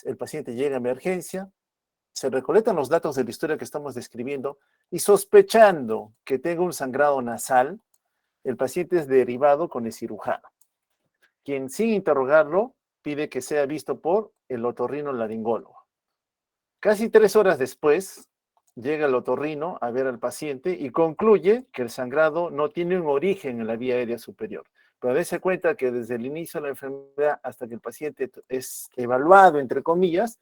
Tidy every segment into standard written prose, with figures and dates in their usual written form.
Entonces, el paciente llega a emergencia, se recolectan los datos de la historia que estamos describiendo y sospechando que tenga un sangrado nasal, el paciente es derivado con el cirujano, quien sin interrogarlo pide que sea visto por el otorrinolaringólogo. Casi 3 horas después, llega el otorrino a ver al paciente y concluye que el sangrado no tiene un origen en la vía aérea superior. Pero dése cuenta que desde el inicio de la enfermedad hasta que el paciente es evaluado, entre comillas,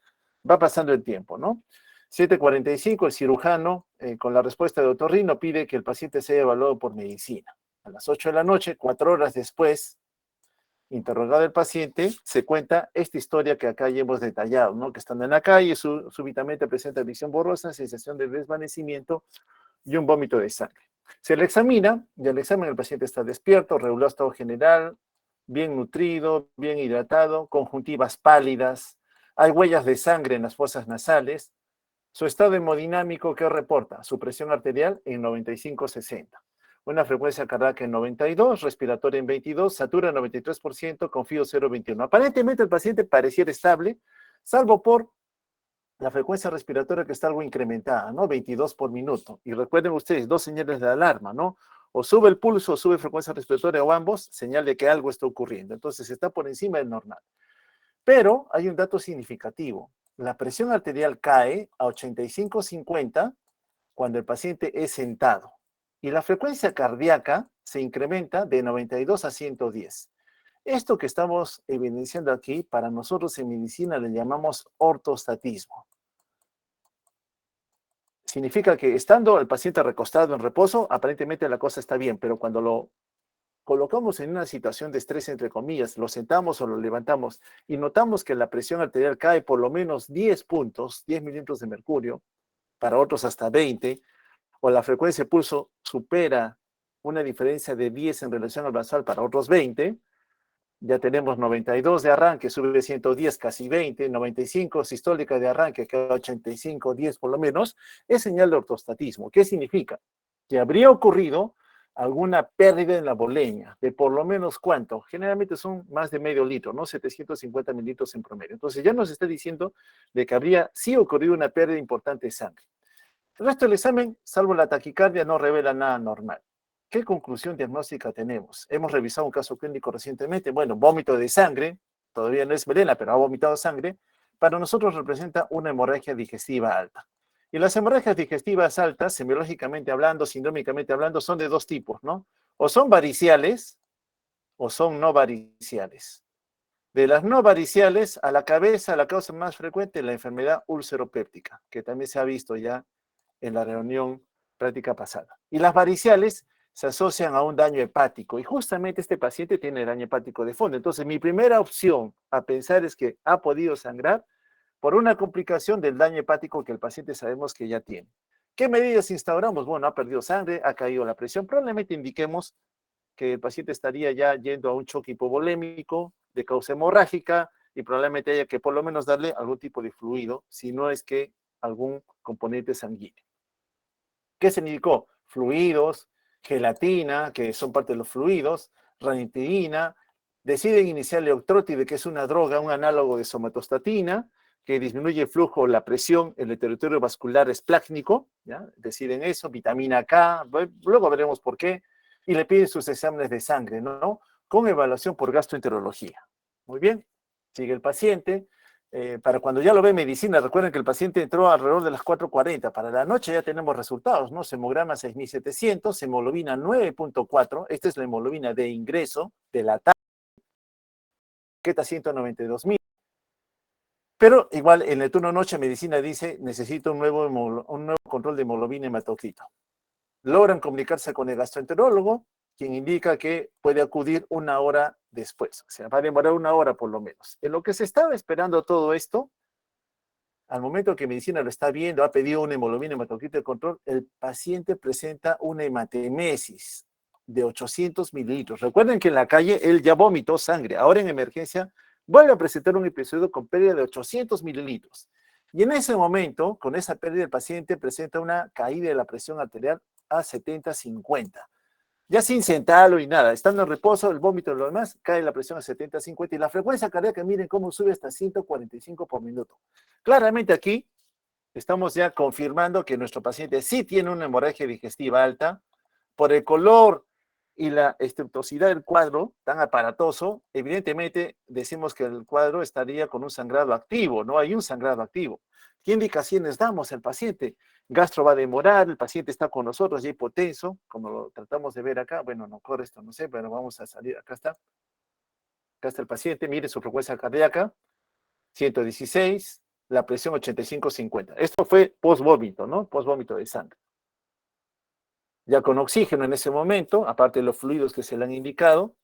va pasando el tiempo, ¿no? 7:45, el cirujano, con la respuesta de otorrino, pide que el paciente sea evaluado por medicina. A las 8 de la noche, 4 horas después, interrogado el paciente, se cuenta esta historia que acá ya hemos detallado, ¿no? Que estando en la calle, súbitamente presenta visión borrosa, sensación de desvanecimiento y un vómito de sangre. Se le examina y al examen el paciente está despierto, regular estado general, bien nutrido, bien hidratado, conjuntivas pálidas, hay huellas de sangre en las fosas nasales. Su estado hemodinámico, ¿qué reporta? Su presión arterial en 95/60. Una frecuencia cardíaca en 92, respiratoria en 22, satura en 93%, confío 0,21. Aparentemente el paciente pareciera estable, salvo por la frecuencia respiratoria que está algo incrementada, ¿no? 22 por minuto. Y recuerden ustedes, dos señales de alarma, ¿no? O sube el pulso o sube frecuencia respiratoria o ambos, señal de que algo está ocurriendo. Entonces está por encima del normal. Pero hay un dato significativo. La presión arterial cae a 85/50 cuando el paciente es sentado. Y la frecuencia cardíaca se incrementa de 92 a 110. Esto que estamos evidenciando aquí, para nosotros en medicina le llamamos ortostatismo. Significa que estando el paciente recostado en reposo, aparentemente la cosa está bien, pero cuando lo colocamos en una situación de estrés, entre comillas, lo sentamos o lo levantamos y notamos que la presión arterial cae por lo menos 10 puntos, 10 milímetros de mercurio, para otros hasta 20, o la frecuencia de pulso supera una diferencia de 10 en relación al basal para otros 20, ya tenemos 92 de arranque, sube 110, casi 20, 95 sistólica de arranque, queda 85, 10 por lo menos, es señal de ortostatismo. ¿Qué significa? Que habría ocurrido alguna pérdida en la bolemia, de por lo menos ¿cuánto? Generalmente son más de medio litro, ¿no? 750 mililitros en promedio. Entonces ya nos está diciendo de que habría sí ocurrido una pérdida importante de sangre. El resto del examen, salvo la taquicardia, no revela nada normal. ¿Qué conclusión diagnóstica tenemos? Hemos revisado un caso clínico recientemente. Bueno, vómito de sangre, todavía no es melena, pero ha vomitado sangre. Para nosotros representa una hemorragia digestiva alta. Y las hemorragias digestivas altas, semiológicamente hablando, sindrómicamente hablando, son de dos tipos, ¿no? O son variciales o son no variciales. De las no variciales, a la cabeza, la causa más frecuente, la enfermedad ulceropéptica, que también se ha visto ya en la reunión práctica pasada. Y las variciales se asocian a un daño hepático y justamente este paciente tiene daño hepático de fondo. Entonces, mi primera opción a pensar es que ha podido sangrar por una complicación del daño hepático que el paciente sabemos que ya tiene. ¿Qué medidas instauramos? Bueno, ha perdido sangre, ha caído la presión. Probablemente indiquemos que el paciente estaría ya yendo a un choque hipovolémico de causa hemorrágica y probablemente haya que por lo menos darle algún tipo de fluido, si no es que algún componente sanguíneo. ¿Qué se indicó? Fluidos, gelatina, que son parte de los fluidos, ranitidina. Deciden iniciar leoctrótide, que es una droga, un análogo de somatostatina, que disminuye el flujo, la presión, el territorio vascular esplácnico, ¿ya? Deciden eso, vitamina K, luego veremos por qué, y le piden sus exámenes de sangre, ¿no? Con evaluación por gastroenterología. Muy bien, sigue el paciente, para cuando ya lo ve medicina, recuerden que el paciente entró alrededor de las 4:40. Para la noche ya tenemos resultados, ¿no? Hemograma 6.700, hemoglobina 9.4. Esta es la hemoglobina de ingreso de la tarde, que está 192.000. Pero igual en el turno noche medicina dice, necesito un nuevo control de hemoglobina hematocrito. Logran comunicarse con el gastroenterólogo, quien indica que puede acudir 1 hora después. O sea, va a demorar 1 hora por lo menos. En lo que se estaba esperando todo esto, al momento que medicina lo está viendo, ha pedido una hemoglobina hematocrito de control, el paciente presenta una hematemesis de 800 mililitros. Recuerden que en la calle él ya vomitó sangre. Ahora en emergencia vuelve a presentar un episodio con pérdida de 800 mililitros. Y en ese momento, con esa pérdida, el paciente presenta una caída de la presión arterial a 70-50. Ya sin sentarlo y nada, estando en reposo, el vómito y lo demás, cae la presión a 70, 50 y la frecuencia cardíaca, miren cómo sube hasta 145 por minuto. Claramente aquí estamos ya confirmando que nuestro paciente sí tiene una hemorragia digestiva alta. Por el color y la estructurosidad del cuadro tan aparatoso, evidentemente decimos que el cuadro estaría con un sangrado activo, no hay un sangrado activo. ¿Qué indicaciones damos al paciente? Gastro va a demorar, el paciente está con nosotros, ya hipotenso, como lo tratamos de ver acá. Bueno, no corre esto, no sé, pero vamos a salir. Acá está el paciente, mire su frecuencia cardíaca, 116, la presión 85-50. Esto fue post-vómito, ¿no? Post-vómito de sangre. Ya con oxígeno en ese momento, aparte de los fluidos que se le han indicado,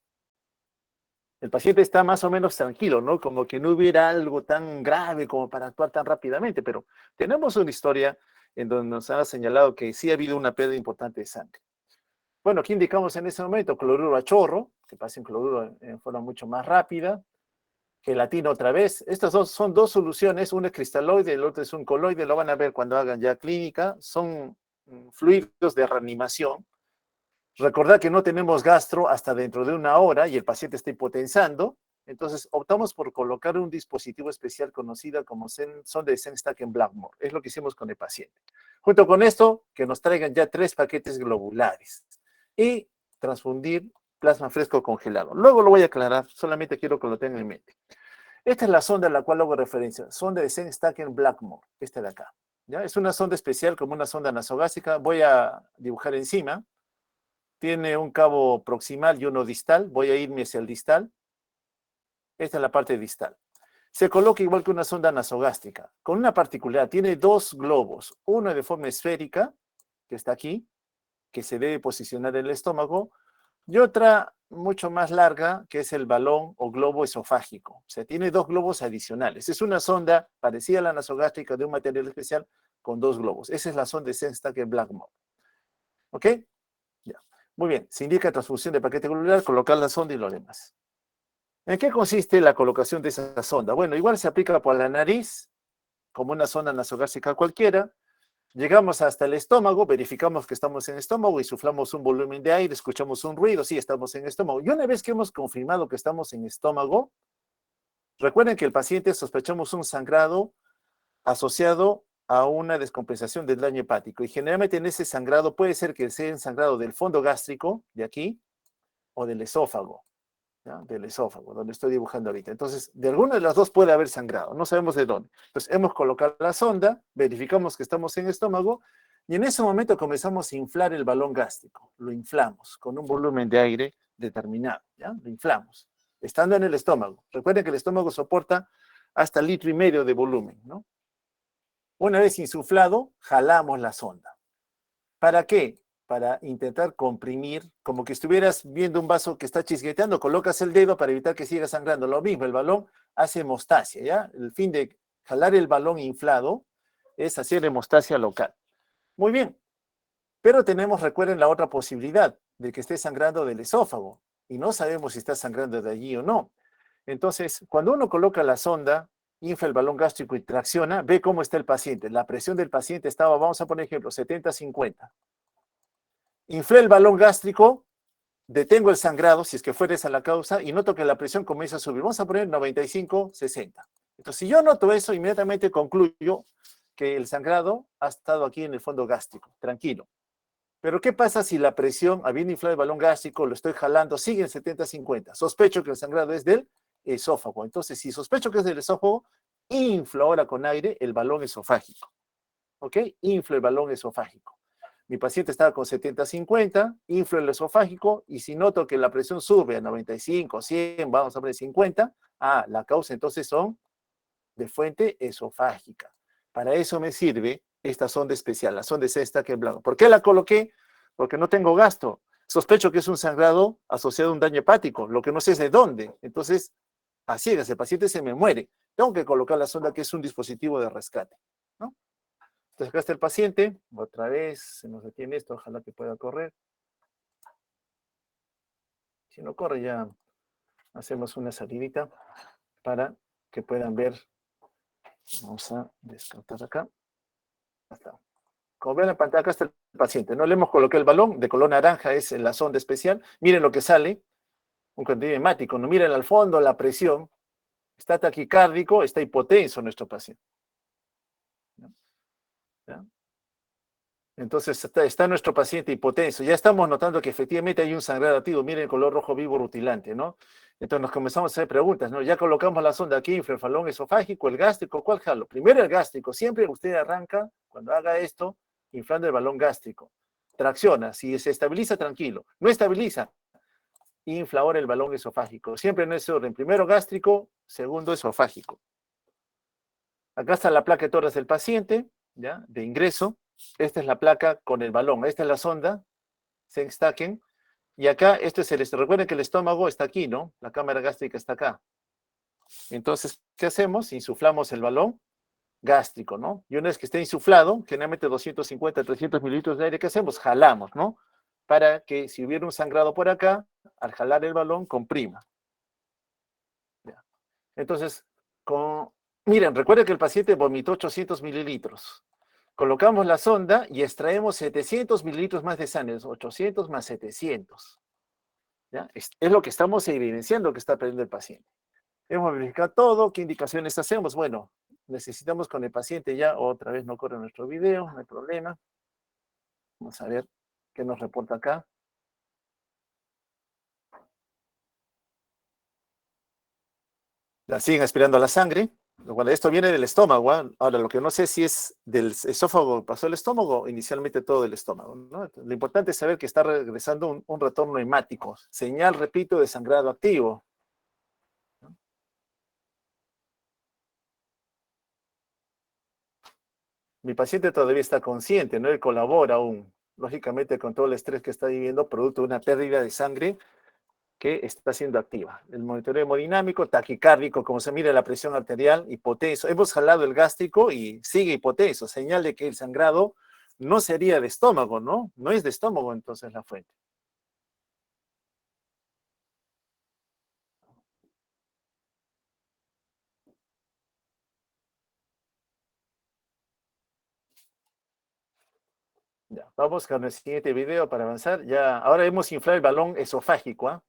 el paciente está más o menos tranquilo, ¿no? Como que no hubiera algo tan grave como para actuar tan rápidamente, pero tenemos una historia en donde nos ha señalado que sí ha habido una pérdida importante de sangre. Bueno, aquí indicamos en ese momento cloruro a chorro, que pasen cloruro en forma mucho más rápida, gelatina otra vez. Estas dos son dos soluciones, una es cristaloide, el otro es un coloide, lo van a ver cuando hagan ya clínica, son fluidos de reanimación. Recordad que no tenemos gastro hasta dentro de una hora y el paciente está hipotensando, entonces optamos por colocar un dispositivo especial conocido como sonda de Sengstaken-Blackmore. Es lo que hicimos con el paciente. Junto con esto, que nos traigan ya 3 paquetes globulares y transfundir plasma fresco congelado. Luego lo voy a aclarar, solamente quiero que lo tengan en mente. Esta es la sonda a la cual hago referencia, sonda de Sengstaken-Blackmore, esta de acá. ¿Ya? Es una sonda especial como una sonda nasogástrica. Voy a dibujar encima. Tiene un cabo proximal y uno distal. Voy a irme hacia el distal. Esta es la parte distal. Se coloca igual que una sonda nasogástrica, con una particularidad. Tiene dos globos, uno de forma esférica, que está aquí, que se debe posicionar en el estómago, y otra mucho más larga, que es el balón o globo esofágico. O sea, tiene dos globos adicionales. Es una sonda parecida a la nasogástrica de un material especial con dos globos. Esa es la sonda de Sengstaken-Blackmore. ¿Ok? Ya. Muy bien. Se indica transfusión de paquete globular, colocar la sonda y lo demás. ¿En qué consiste la colocación de esa sonda? Bueno, igual se aplica por la nariz, como una sonda nasogástrica cualquiera. Llegamos hasta el estómago, verificamos que estamos en el estómago, insuflamos un volumen de aire, escuchamos un ruido, sí, estamos en el estómago. Y una vez que hemos confirmado que estamos en estómago, recuerden que el paciente sospechamos un sangrado asociado a una descompensación del daño hepático. Y generalmente en ese sangrado puede ser que sea el sangrado del fondo gástrico, de aquí, o del esófago. ¿Ya? Del esófago, donde estoy dibujando ahorita. Entonces, de alguna de las dos puede haber sangrado, no sabemos de dónde. Entonces, hemos colocado la sonda, verificamos que estamos en el estómago, y en ese momento comenzamos a inflar el balón gástrico. Lo inflamos con un volumen de aire determinado, ¿ya? Lo inflamos, estando en el estómago. Recuerden que el estómago soporta hasta 1,5 litros de volumen, ¿no? Una vez insuflado, jalamos la sonda. ¿Para qué? Para intentar comprimir, como que estuvieras viendo un vaso que está chisgueteando, colocas el dedo para evitar que siga sangrando. Lo mismo, el balón hace hemostasia, ¿ya? El fin de jalar el balón inflado es hacer hemostasia local. Muy bien, pero tenemos, recuerden, la otra posibilidad de que esté sangrando del esófago y no sabemos si está sangrando de allí o no. Entonces, cuando uno coloca la sonda, infla el balón gástrico y tracciona, ve cómo está el paciente. La presión del paciente estaba, vamos a poner ejemplo, 70-50. Inflé el balón gástrico, detengo el sangrado, si es que fuera esa la causa, y noto que la presión comienza a subir. Vamos a poner 95-60. Entonces, si yo noto eso, inmediatamente concluyo que el sangrado ha estado aquí en el fondo gástrico, tranquilo. Pero ¿qué pasa si la presión, habiendo inflado el balón gástrico, lo estoy jalando, sigue en 70-50? Sospecho que el sangrado es del esófago. Entonces, si sospecho que es del esófago, inflo ahora con aire el balón esofágico. ¿Ok? Inflo el balón esofágico. Mi paciente estaba con 70-50, inflo el esofágico, y si noto que la presión sube a 95, 100, vamos a poner 50, la causa entonces son de fuente esofágica. Para eso me sirve esta sonda especial, la sonda Sengstaken-Blackmore. ¿Por qué la coloqué? Porque no tengo gasto. Sospecho que es un sangrado asociado a un daño hepático, lo que no sé es de dónde. Entonces, a ciegas, el paciente se me muere. Tengo que colocar la sonda, que es un dispositivo de rescate, ¿no? Entonces acá está el paciente, otra vez se nos detiene esto, ojalá que pueda correr. Si no corre ya hacemos una salidita para que puedan ver. Vamos a descartar acá. Hasta. Como ven en la pantalla, acá está el paciente, ¿no? Le hemos colocado el balón, de color naranja es la sonda especial. Miren lo que sale, un contenido hemático, ¿no? Miren al fondo la presión, está taquicárdico, está hipotenso nuestro paciente. ¿No? ¿Ya? Entonces está nuestro paciente hipotenso. Ya estamos notando que efectivamente hay un sangrado activo. Miren el color rojo vivo rutilante, ¿no? Entonces nos comenzamos a hacer preguntas, ¿no? Ya colocamos la sonda aquí, infrafalón esofágico, el gástrico, ¿cuál jalo? Primero el gástrico. Siempre usted arranca, cuando haga esto, inflando el balón gástrico. Tracciona. Si se estabiliza, tranquilo. No estabiliza, infla ahora el balón esofágico. Siempre en ese orden. Primero gástrico, segundo esofágico. Acá está la placa de tórax del paciente, ¿ya? De ingreso. Esta es la placa con el balón. Esta es la sonda, Sengstaken. Y acá, esto es recuerden que el estómago está aquí, ¿no? La cámara gástrica está acá. Entonces, ¿qué hacemos? Insuflamos el balón gástrico, ¿no? Y una vez que esté insuflado, generalmente 250, 300 mililitros de aire, ¿qué hacemos? Jalamos, ¿no? Para que si hubiera un sangrado por acá, al jalar el balón, comprima. ¿Ya? Entonces, miren, recuerden que el paciente vomitó 800 mililitros. Colocamos la sonda y extraemos 700 mililitros más de sangre, 800 más 700. ¿Ya? Es lo que estamos evidenciando que está perdiendo el paciente. Hemos verificado todo, ¿qué indicaciones hacemos? Bueno, necesitamos con el paciente ya, otra vez no corre nuestro video, no hay problema. Vamos a ver qué nos reporta acá. La siguen aspirando la sangre. Bueno, esto viene del estómago, ¿eh? Ahora, lo que no sé si es del esófago, pasó el estómago, o inicialmente todo del estómago, ¿no? Lo importante es saber que está regresando un retorno hemático. Señal, repito, de sangrado activo. Mi paciente todavía está consciente, ¿no? Él colabora aún, lógicamente, con todo el estrés que está viviendo, producto de una pérdida de sangre que está siendo activa. El monitoreo hemodinámico, taquicárdico, como se mira la presión arterial, hipotenso. Hemos jalado el gástrico y sigue hipotenso, señal de que el sangrado no sería de estómago, ¿no? No es de estómago entonces la fuente. Ya, vamos con el siguiente video para avanzar. Ya, ahora hemos inflado el balón esofágico, ¿ah?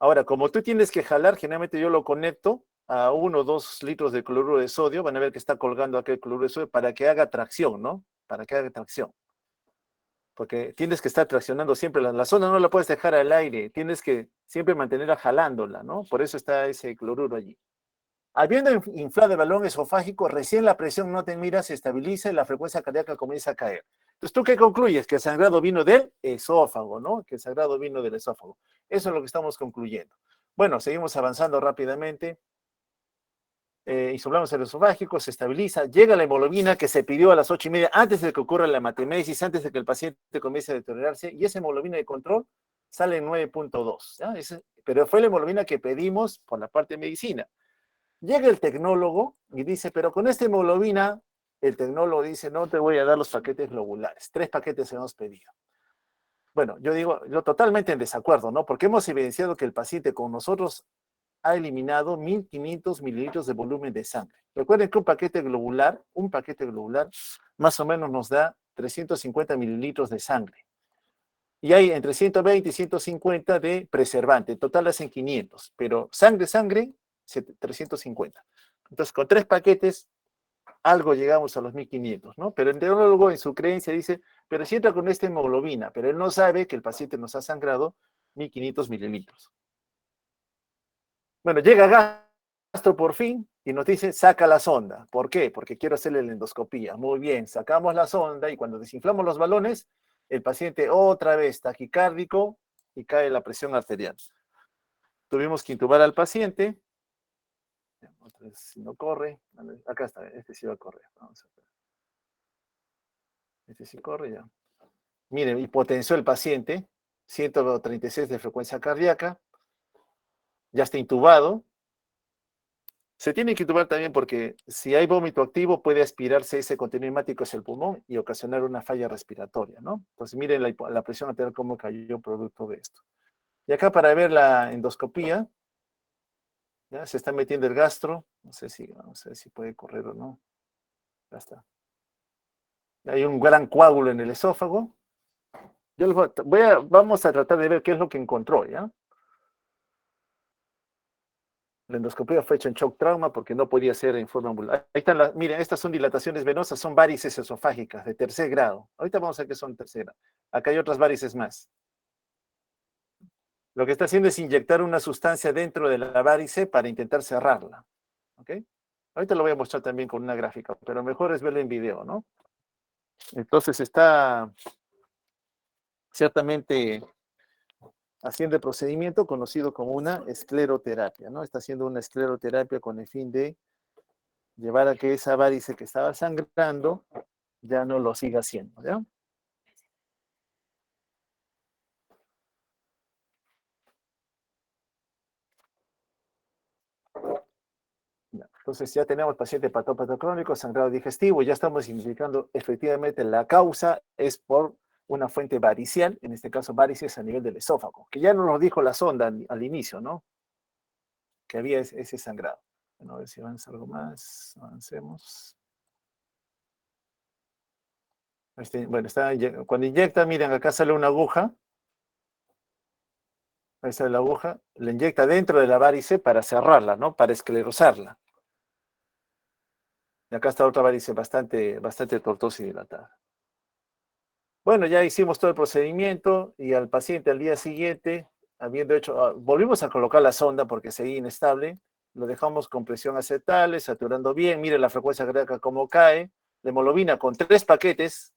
Ahora, como tú tienes que jalar, generalmente yo lo conecto a 1 o 2 litros de cloruro de sodio. Van a ver que está colgando aquel cloruro de sodio para que haga tracción, ¿no? Para que haga tracción. Porque tienes que estar traccionando siempre. La zona no la puedes dejar al aire. Tienes que siempre mantenerla jalándola, ¿no? Por eso está ese cloruro allí. Habiendo inflado el balón esofágico, recién la presión no te mira, se estabiliza y la frecuencia cardíaca comienza a caer. Entonces, ¿tú qué concluyes? Que el sangrado vino del esófago, ¿no? Que el sangrado vino del esófago. Eso es lo que estamos concluyendo. Bueno, seguimos avanzando rápidamente. Insuflamos el esofágico, se estabiliza, llega la hemoglobina que se pidió a las 8:30, antes de que ocurra la hematemesis, antes de que el paciente comience a deteriorarse, y esa hemoglobina de control sale en 9.2, pero fue la hemoglobina que pedimos por la parte de medicina. Llega el tecnólogo y dice, pero con esta hemoglobina, el tecnólogo dice, no te voy a dar los paquetes globulares, 3 paquetes hemos pedido. Bueno, yo digo, yo totalmente en desacuerdo, ¿no? Porque hemos evidenciado que el paciente con nosotros ha eliminado 1.500 mililitros de volumen de sangre. Recuerden que un paquete globular, más o menos nos da 350 mililitros de sangre. Y hay entre 120 y 150 de preservante. En total hacen 500, pero sangre, 350. Entonces, con 3 paquetes, algo llegamos a los 1.500, ¿no? Pero el neurologo en su creencia dice, pero si entra con esta hemoglobina, pero él no sabe que el paciente nos ha sangrado 1.500 mililitros. Bueno, llega Gastro por fin y nos dice, saca la sonda. ¿Por qué? Porque quiero hacerle la endoscopía. Muy bien, sacamos la sonda y cuando desinflamos los balones, el paciente otra vez taquicárdico y cae la presión arterial. Tuvimos que intubar al paciente. Otra vez, si no corre, acá está, este sí va a correr. Vamos a ver. Este sí corre ya. Miren, hipotensió el paciente, 136 de frecuencia cardíaca, ya está intubado. Se tiene que intubar también porque si hay vómito activo puede aspirarse ese contenido hemático hacia el pulmón y ocasionar una falla respiratoria, ¿no? Entonces miren la presión arterial cómo cayó producto de esto. Y acá para ver la endoscopía, ya se está metiendo el gastro, no sé si, vamos a ver si puede correr o no. Ya está. Hay un gran coágulo en el esófago. Vamos a tratar de ver qué es lo que encontró, ¿ya? La endoscopia fue hecha en shock trauma porque no podía ser en forma ambulatoria. Ahí están miren, estas son dilataciones venosas, son varices esofágicas de tercer grado. Ahorita vamos a ver qué son tercer grado. Acá hay otras varices más. Lo que está haciendo es inyectar una sustancia dentro de la varice para intentar cerrarla. ¿Ok? Ahorita lo voy a mostrar también con una gráfica, pero mejor es verlo en video, ¿no? Entonces está ciertamente haciendo el procedimiento conocido como una escleroterapia, ¿no? Está haciendo una escleroterapia con el fin de llevar a que esa varice que estaba sangrando ya no lo siga haciendo, ¿ya? Entonces ya tenemos paciente patópato crónico, sangrado digestivo, ya estamos indicando efectivamente la causa es por una fuente varicial, en este caso varices a nivel del esófago, que ya nos lo dijo la sonda al inicio, ¿no? Que había ese sangrado. Bueno, a ver si avanza algo más, avancemos. Bueno, cuando inyecta, miren, acá sale una aguja, ahí sale la aguja, le inyecta dentro de la varice para cerrarla, ¿no? Para esclerosarla. Y acá está otra varice bastante tortuosa y dilatada. Bueno, ya hicimos todo el procedimiento y al paciente al día siguiente, habiendo hecho, volvimos a colocar la sonda porque seguía inestable, lo dejamos con presión aceptable, saturando bien, mire la frecuencia cardíaca cómo cae, la hemoglobina con 3 paquetes,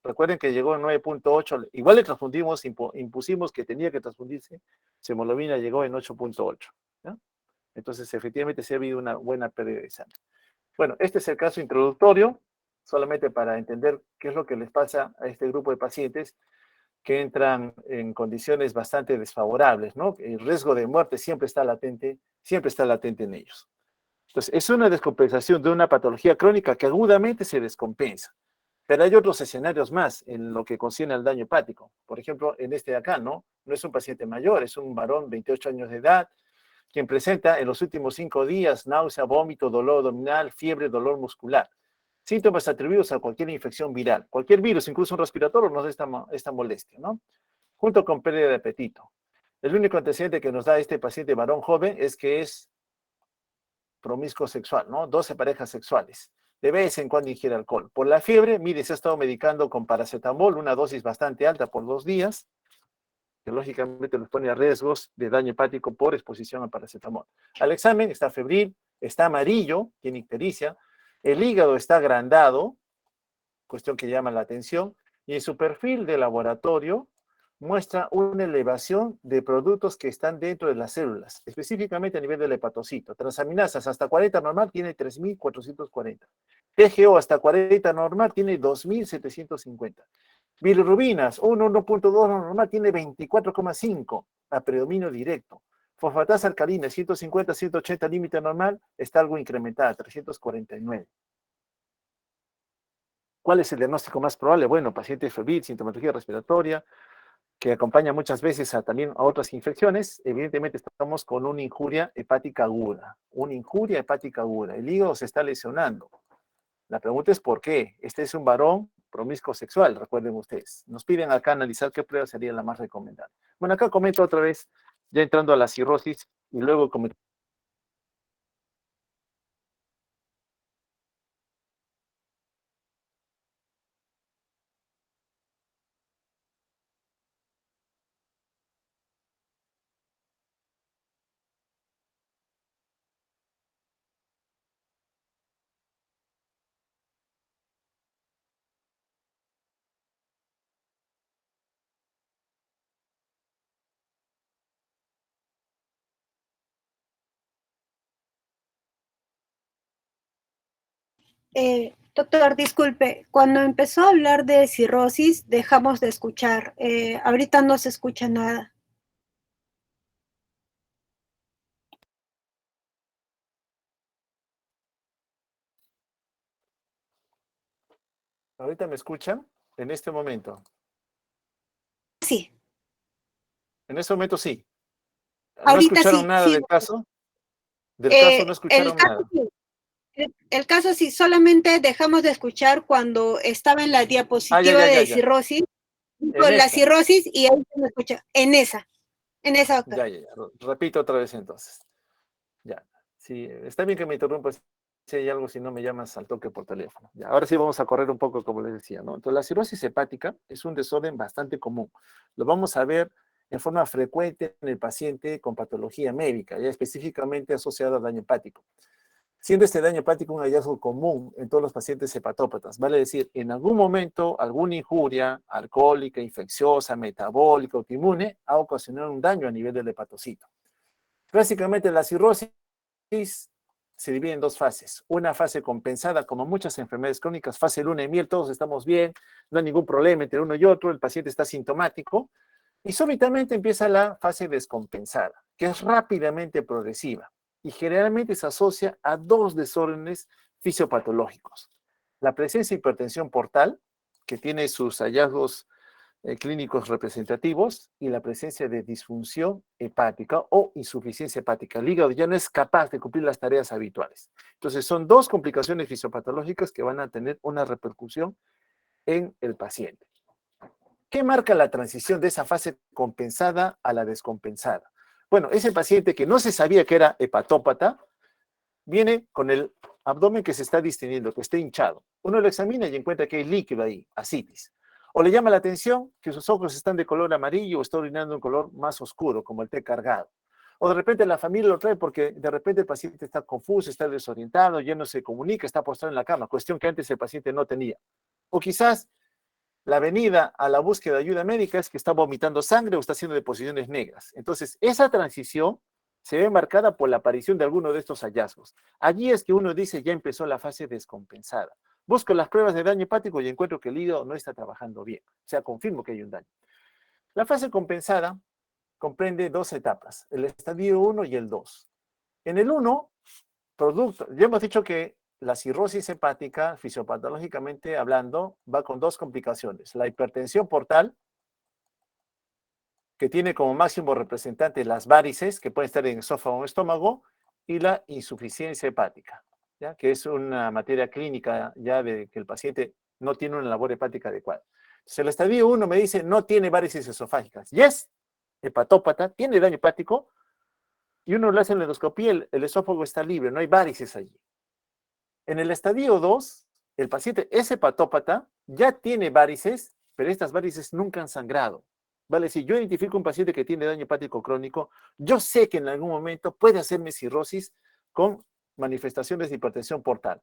recuerden que llegó en 9.8, igual le transfundimos, impusimos que tenía que transfundirse, su hemoglobina llegó en 8.8, ¿no? Entonces efectivamente se ha habido una buena pérdida de sangre. Bueno, este es el caso introductorio, solamente para entender qué es lo que les pasa a este grupo de pacientes que entran en condiciones bastante desfavorables, ¿no? El riesgo de muerte siempre está latente en ellos. Entonces, es una descompensación de una patología crónica que agudamente se descompensa. Pero hay otros escenarios más en lo que concierne al daño hepático. Por ejemplo, en este de acá, ¿no? No es un paciente mayor, es un varón, 28 años de edad, quien presenta en los últimos 5 días náusea, vómito, dolor abdominal, fiebre, dolor muscular. Síntomas atribuidos a cualquier infección viral. Cualquier virus, incluso un respiratorio, nos da esta molestia, ¿no? Junto con pérdida de apetito. El único antecedente que nos da este paciente varón joven es que es promiscuo sexual, ¿no? 12 parejas sexuales. De vez en cuando ingiere alcohol. Por la fiebre, mire, se ha estado medicando con paracetamol, una dosis bastante alta por 2 días, que lógicamente nos pone a riesgos de daño hepático por exposición al paracetamol. Al examen está febril, está amarillo, tiene ictericia, el hígado está agrandado, cuestión que llama la atención, y en su perfil de laboratorio muestra una elevación de productos que están dentro de las células, específicamente a nivel del hepatocito. Transaminasas hasta 40 normal tiene 3.440. TGO hasta 40 normal tiene 2.750. Bilirrubinas, 1.2 normal tiene 24,5 a predominio directo. Fosfatasa alcalina, 150, 180 límite normal, está algo incrementada, 349. ¿Cuál es el diagnóstico más probable? Bueno, paciente febril, sintomatología respiratoria, que acompaña muchas veces también a otras infecciones. Evidentemente estamos con una injuria hepática aguda. Una injuria hepática aguda. El hígado se está lesionando. La pregunta es ¿por qué? Este es un varón promiscuo sexual, recuerden ustedes. Nos piden acá analizar qué prueba sería la más recomendable. Bueno, acá comento otra vez, ya entrando a la cirrosis, y luego comento. Doctor, disculpe, cuando empezó a hablar de cirrosis dejamos de escuchar. Ahorita no se escucha nada. ¿Ahorita me escuchan? En este momento. Sí, En este momento sí. ¿No ahorita escucharon sí, nada sí. del caso? Del caso no El escucharon caso nada. sí, El caso sí, solamente dejamos de escuchar cuando estaba en la diapositiva de Ya. cirrosis, En con la esta. cirrosis y ahí se me escucha, en esa, doctor. Ya. Repito otra vez entonces. Ya. Sí, está bien que me interrumpas si hay algo, si no me llamas al toque por teléfono. Ya, ahora sí vamos a correr un poco, como les decía, ¿no? Entonces, la cirrosis hepática es un desorden bastante común. Lo vamos a ver en forma frecuente en el paciente con patología médica, ya específicamente asociado al daño hepático. Siendo este daño hepático un hallazgo común en todos los pacientes hepatópatas, vale decir, en algún momento alguna injuria alcohólica, infecciosa, metabólica, autoinmune ha ocasionado un daño a nivel del hepatocito. Básicamente la cirrosis se divide en dos fases. Una fase compensada, como muchas enfermedades crónicas, fase luna de miel, todos estamos bien, no hay ningún problema entre uno y otro, el paciente está sintomático, y súbitamente empieza la fase descompensada, que es rápidamente progresiva y generalmente se asocia a dos desórdenes fisiopatológicos. La presencia de hipertensión portal, que tiene sus hallazgos clínicos representativos, y la presencia de disfunción hepática o insuficiencia hepática. El hígado ya no es capaz de cumplir las tareas habituales. Entonces, son dos complicaciones fisiopatológicas que van a tener una repercusión en el paciente. ¿Qué marca la transición de esa fase compensada a la descompensada? Bueno, ese paciente que no se sabía que era hepatópata, viene con el abdomen que se está distendiendo, que está hinchado. Uno lo examina y encuentra que hay líquido ahí, ascitis. O le llama la atención que sus ojos están de color amarillo o está orinando un color más oscuro, como el té cargado. O de repente la familia lo trae porque de repente el paciente está confuso, está desorientado, ya no se comunica, está postrado en la cama, cuestión que antes el paciente no tenía. O quizás la venida a la búsqueda de ayuda médica es que está vomitando sangre o está haciendo deposiciones negras. Entonces, esa transición se ve marcada por la aparición de alguno de estos hallazgos. Allí es que uno dice, ya empezó la fase descompensada. Busco las pruebas de daño hepático y encuentro que el hígado no está trabajando bien. O sea, confirmo que hay un daño. La fase compensada comprende dos etapas, el estadio 1 y el 2. En el 1, ya hemos dicho que la cirrosis hepática, fisiopatológicamente hablando, va con dos complicaciones. La hipertensión portal, que tiene como máximo representante las varices, que pueden estar en esófago o estómago, y la insuficiencia hepática, ¿ya? Que es una materia clínica ya de que el paciente no tiene una labor hepática adecuada. Entonces, el estadio 1 me dice, no tiene varices esofágicas. Yes, hepatópata, tiene daño hepático, y uno le hace la endoscopía, el esófago está libre, no hay varices allí. En el estadio 2, el paciente es hepatópata, ya tiene varices, pero estas varices nunca han sangrado. Vale, si yo identifico un paciente que tiene daño hepático crónico, yo sé que en algún momento puede hacerme cirrosis con manifestaciones de hipertensión portal.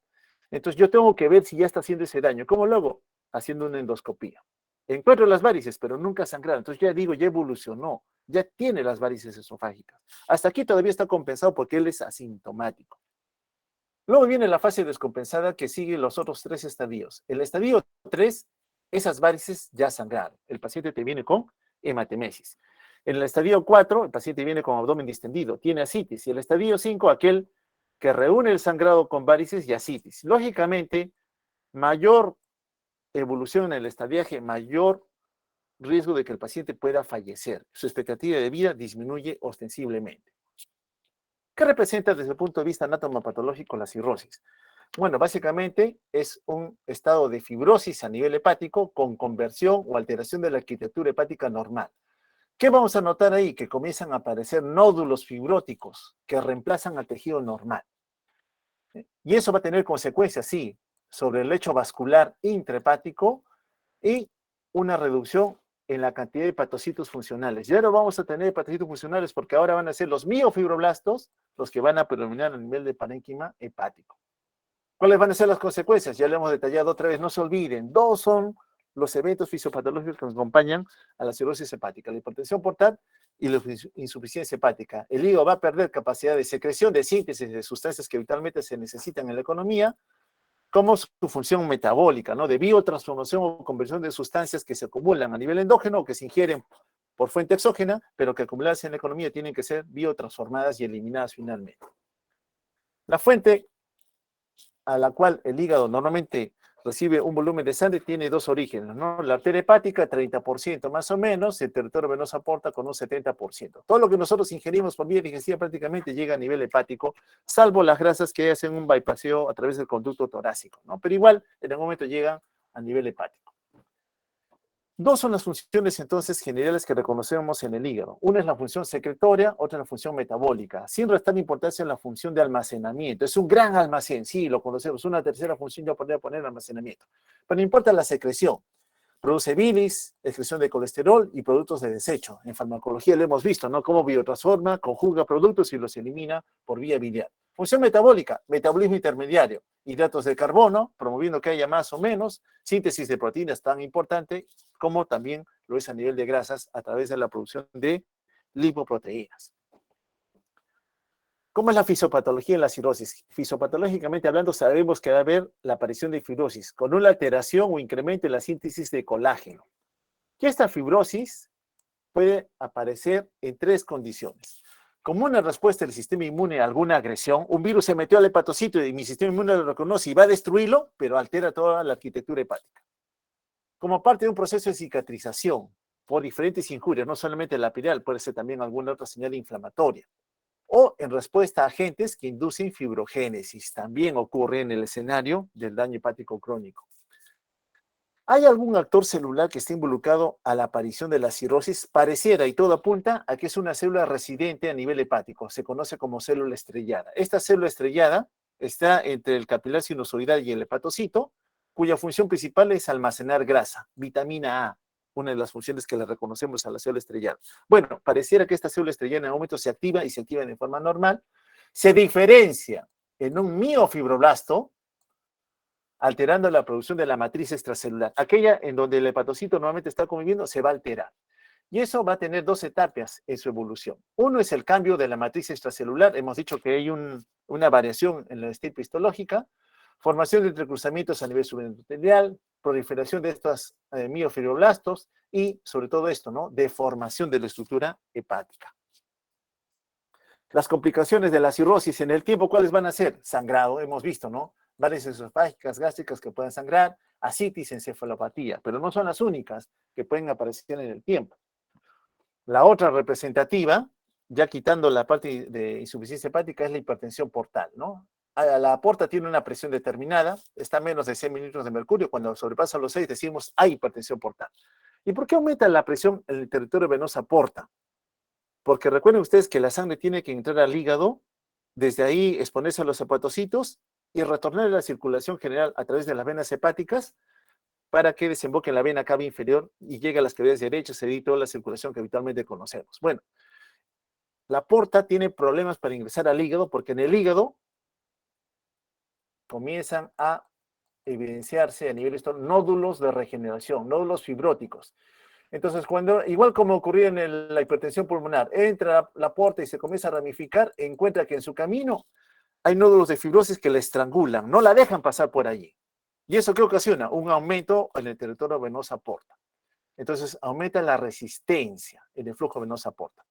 Entonces yo tengo que ver si ya está haciendo ese daño. ¿Cómo lo hago? Haciendo una endoscopía. Encuentro las varices, pero nunca ha sangrado. Entonces ya digo, ya evolucionó, ya tiene las varices esofágicas. Hasta aquí todavía está compensado porque él es asintomático. Luego viene la fase descompensada que sigue los otros tres estadios. El estadio 3, esas varices ya sangraron. El paciente te viene con hematemesis. En el estadio 4, el paciente viene con abdomen distendido, tiene ascitis. Y el estadio 5, aquel que reúne el sangrado con varices y ascitis. Lógicamente, mayor evolución en el estadiaje, mayor riesgo de que el paciente pueda fallecer. Su expectativa de vida disminuye ostensiblemente. ¿Qué representa desde el punto de vista anatomopatológico la cirrosis? Bueno, básicamente es un estado de fibrosis a nivel hepático con conversión o alteración de la arquitectura hepática normal. ¿Qué vamos a notar ahí? Que comienzan a aparecer nódulos fibróticos que reemplazan al tejido normal. Y eso va a tener consecuencias, sí, sobre el lecho vascular intrahepático y una reducción en la cantidad de hepatocitos funcionales. Ya no vamos a tener hepatocitos funcionales porque ahora van a ser los miofibroblastos los que van a predominar a nivel de parénquima hepático. ¿Cuáles van a ser las consecuencias? Ya lo hemos detallado otra vez, no se olviden, dos son los eventos fisiopatológicos que nos acompañan a la cirrosis hepática, la hipertensión portal y la insuficiencia hepática. El hígado va a perder capacidad de secreción, de síntesis de sustancias que vitalmente se necesitan en la economía, como su función metabólica, ¿no? De biotransformación o conversión de sustancias que se acumulan a nivel endógeno o que se ingieren por fuente exógena, pero que acumuladas en la economía tienen que ser biotransformadas y eliminadas finalmente. La fuente a la cual el hígado normalmente recibe un volumen de sangre, tiene dos orígenes, ¿no? La arteria hepática, 30% más o menos, el territorio venoso aporta con un 70%. Todo lo que nosotros ingerimos por vía digestiva prácticamente llega a nivel hepático, salvo las grasas que hacen un bypasseo a través del conducto torácico, ¿no? Pero igual, en algún momento llegan a nivel hepático. Dos son las funciones entonces generales que reconocemos en el hígado. Una es la función secretoria, otra es la función metabólica, sin restar importancia en la función de almacenamiento. Es un gran almacén, sí, lo conocemos. Una tercera función ya podría poner almacenamiento. Pero no importa la secreción. Produce bilis, excreción de colesterol y productos de desecho. En farmacología lo hemos visto, ¿no? Cómo biotransforma, conjuga productos y los elimina por vía biliar. Función metabólica, metabolismo intermediario, hidratos de carbono, promoviendo que haya más o menos, síntesis de proteínas tan importante como también lo es a nivel de grasas a través de la producción de lipoproteínas. ¿Cómo es la fisiopatología en la cirrosis? Fisiopatológicamente hablando, sabemos que va a haber la aparición de fibrosis con una alteración o incremento en la síntesis de colágeno. Y esta fibrosis puede aparecer en tres condiciones. Como una respuesta del sistema inmune a alguna agresión, un virus se metió al hepatocito y mi sistema inmune lo reconoce y va a destruirlo, pero altera toda la arquitectura hepática. Como parte de un proceso de cicatrización por diferentes injurias, no solamente la lapiral, puede ser también alguna otra señal inflamatoria. O en respuesta a agentes que inducen fibrogénesis. También ocurre en el escenario del daño hepático crónico. ¿Hay algún actor celular que esté involucrado a la aparición de la cirrosis? Pareciera y todo apunta a que es una célula residente a nivel hepático. Se conoce como célula estrellada. Esta célula estrellada está entre el capilar sinusoidal y el hepatocito, cuya función principal es almacenar grasa, vitamina A, una de las funciones que le reconocemos a la célula estrellada. Bueno, pareciera que esta célula estrellada en algún momento se activa y se activa de forma normal. Se diferencia en un miofibroblasto, alterando la producción de la matriz extracelular. Aquella en donde el hepatocito normalmente está conviviendo se va a alterar. Y eso va a tener dos etapas en su evolución. Uno es el cambio de la matriz extracelular. Hemos dicho que hay una variación en la estirpe histológica, formación de entrecruzamientos a nivel subendotelioidal, proliferación de estos miofibroblastos y, sobre todo esto, ¿no? Deformación de la estructura hepática. Las complicaciones de la cirrosis en el tiempo, ¿cuáles van a ser? Sangrado, hemos visto, ¿no? Varices esofágicas, gástricas que pueden sangrar, ascitis, encefalopatía, pero no son las únicas que pueden aparecer en el tiempo. La otra representativa, ya quitando la parte de insuficiencia hepática, es la hipertensión portal, ¿no? La porta tiene una presión determinada, está a menos de 100 mililitros de mercurio, cuando sobrepasa los 6 decimos hay hipertensión portal. ¿Y por qué aumenta la presión en el territorio venoso porta? Porque recuerden ustedes que la sangre tiene que entrar al hígado, desde ahí exponerse a los hepatocitos y retornar a la circulación general a través de las venas hepáticas para que desemboque en la vena cava inferior y llegue a las cavidades derechas y toda la circulación que habitualmente conocemos. Bueno, la porta tiene problemas para ingresar al hígado porque en el hígado comienzan a evidenciarse a nivel nódulos de regeneración, nódulos fibróticos. Entonces, igual como ocurría en la hipertensión pulmonar, entra la porta y se comienza a ramificar, encuentra que en su camino hay nódulos de fibrosis que la estrangulan, no la dejan pasar por allí. ¿Y eso qué ocasiona? Un aumento en el territorio venosa porta. Entonces, aumenta la resistencia en el flujo venosa porta.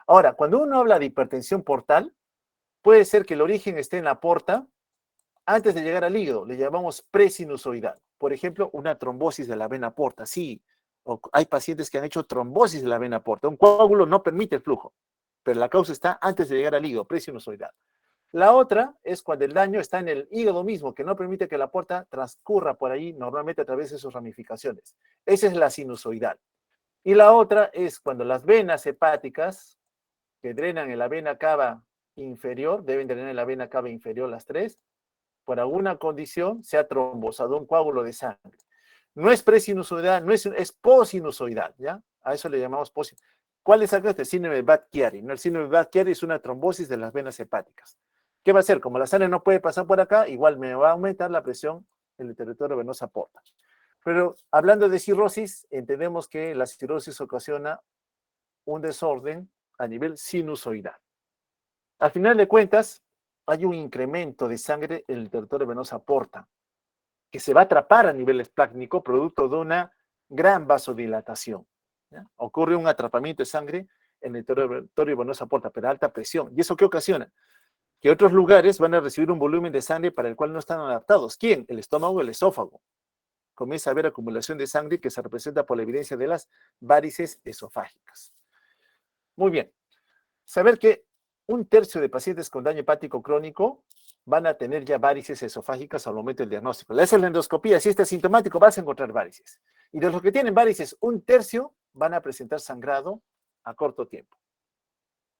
Ahora, cuando uno habla de hipertensión portal, puede ser que el origen esté en la porta antes de llegar al hígado, le llamamos presinusoidal. Por ejemplo, una trombosis de la vena porta. Sí, hay pacientes que han hecho trombosis de la vena porta. Un coágulo no permite el flujo, pero la causa está antes de llegar al hígado, presinusoidal. La otra es cuando el daño está en el hígado mismo, que no permite que la porta transcurra por ahí, normalmente a través de sus ramificaciones. Esa es la sinusoidal. Y la otra es cuando las venas hepáticas que drenan en la vena cava inferior, deben drenar en la vena cava inferior las tres, por alguna condición se ha trombosado un coágulo de sangre. No es presinusoidal, es posinusoidal, ¿ya? A eso le llamamos posinusoidal. ¿Cuál es el síndrome de Budd-Chiari? ¿No? El síndrome de Budd-Chiari es una trombosis de las venas hepáticas. ¿Qué va a hacer? Como la sangre no puede pasar por acá, igual me va a aumentar la presión en el territorio venoso porta. Pero hablando de cirrosis, entendemos que la cirrosis ocasiona un desorden a nivel sinusoidal. Al final de cuentas, hay un incremento de sangre en el territorio venoso porta, que se va a atrapar a nivel esplácnico producto de una gran vasodilatación. ¿Ya? Ocurre un atrapamiento de sangre en el territorio venoso porta, pero a alta presión. ¿Y eso qué ocasiona? que otros lugares van a recibir un volumen de sangre para el cual no están adaptados. ¿Quién? El estómago, el esófago. Comienza a haber acumulación de sangre que se representa por la evidencia de las varices esofágicas. Muy bien. Saber que 1/3 de pacientes con daño hepático crónico van a tener ya varices esofágicas al momento del diagnóstico. Le haces la endoscopía, si está asintomático, vas a encontrar varices. Y de los que tienen varices, 1/3 van a presentar sangrado a corto tiempo.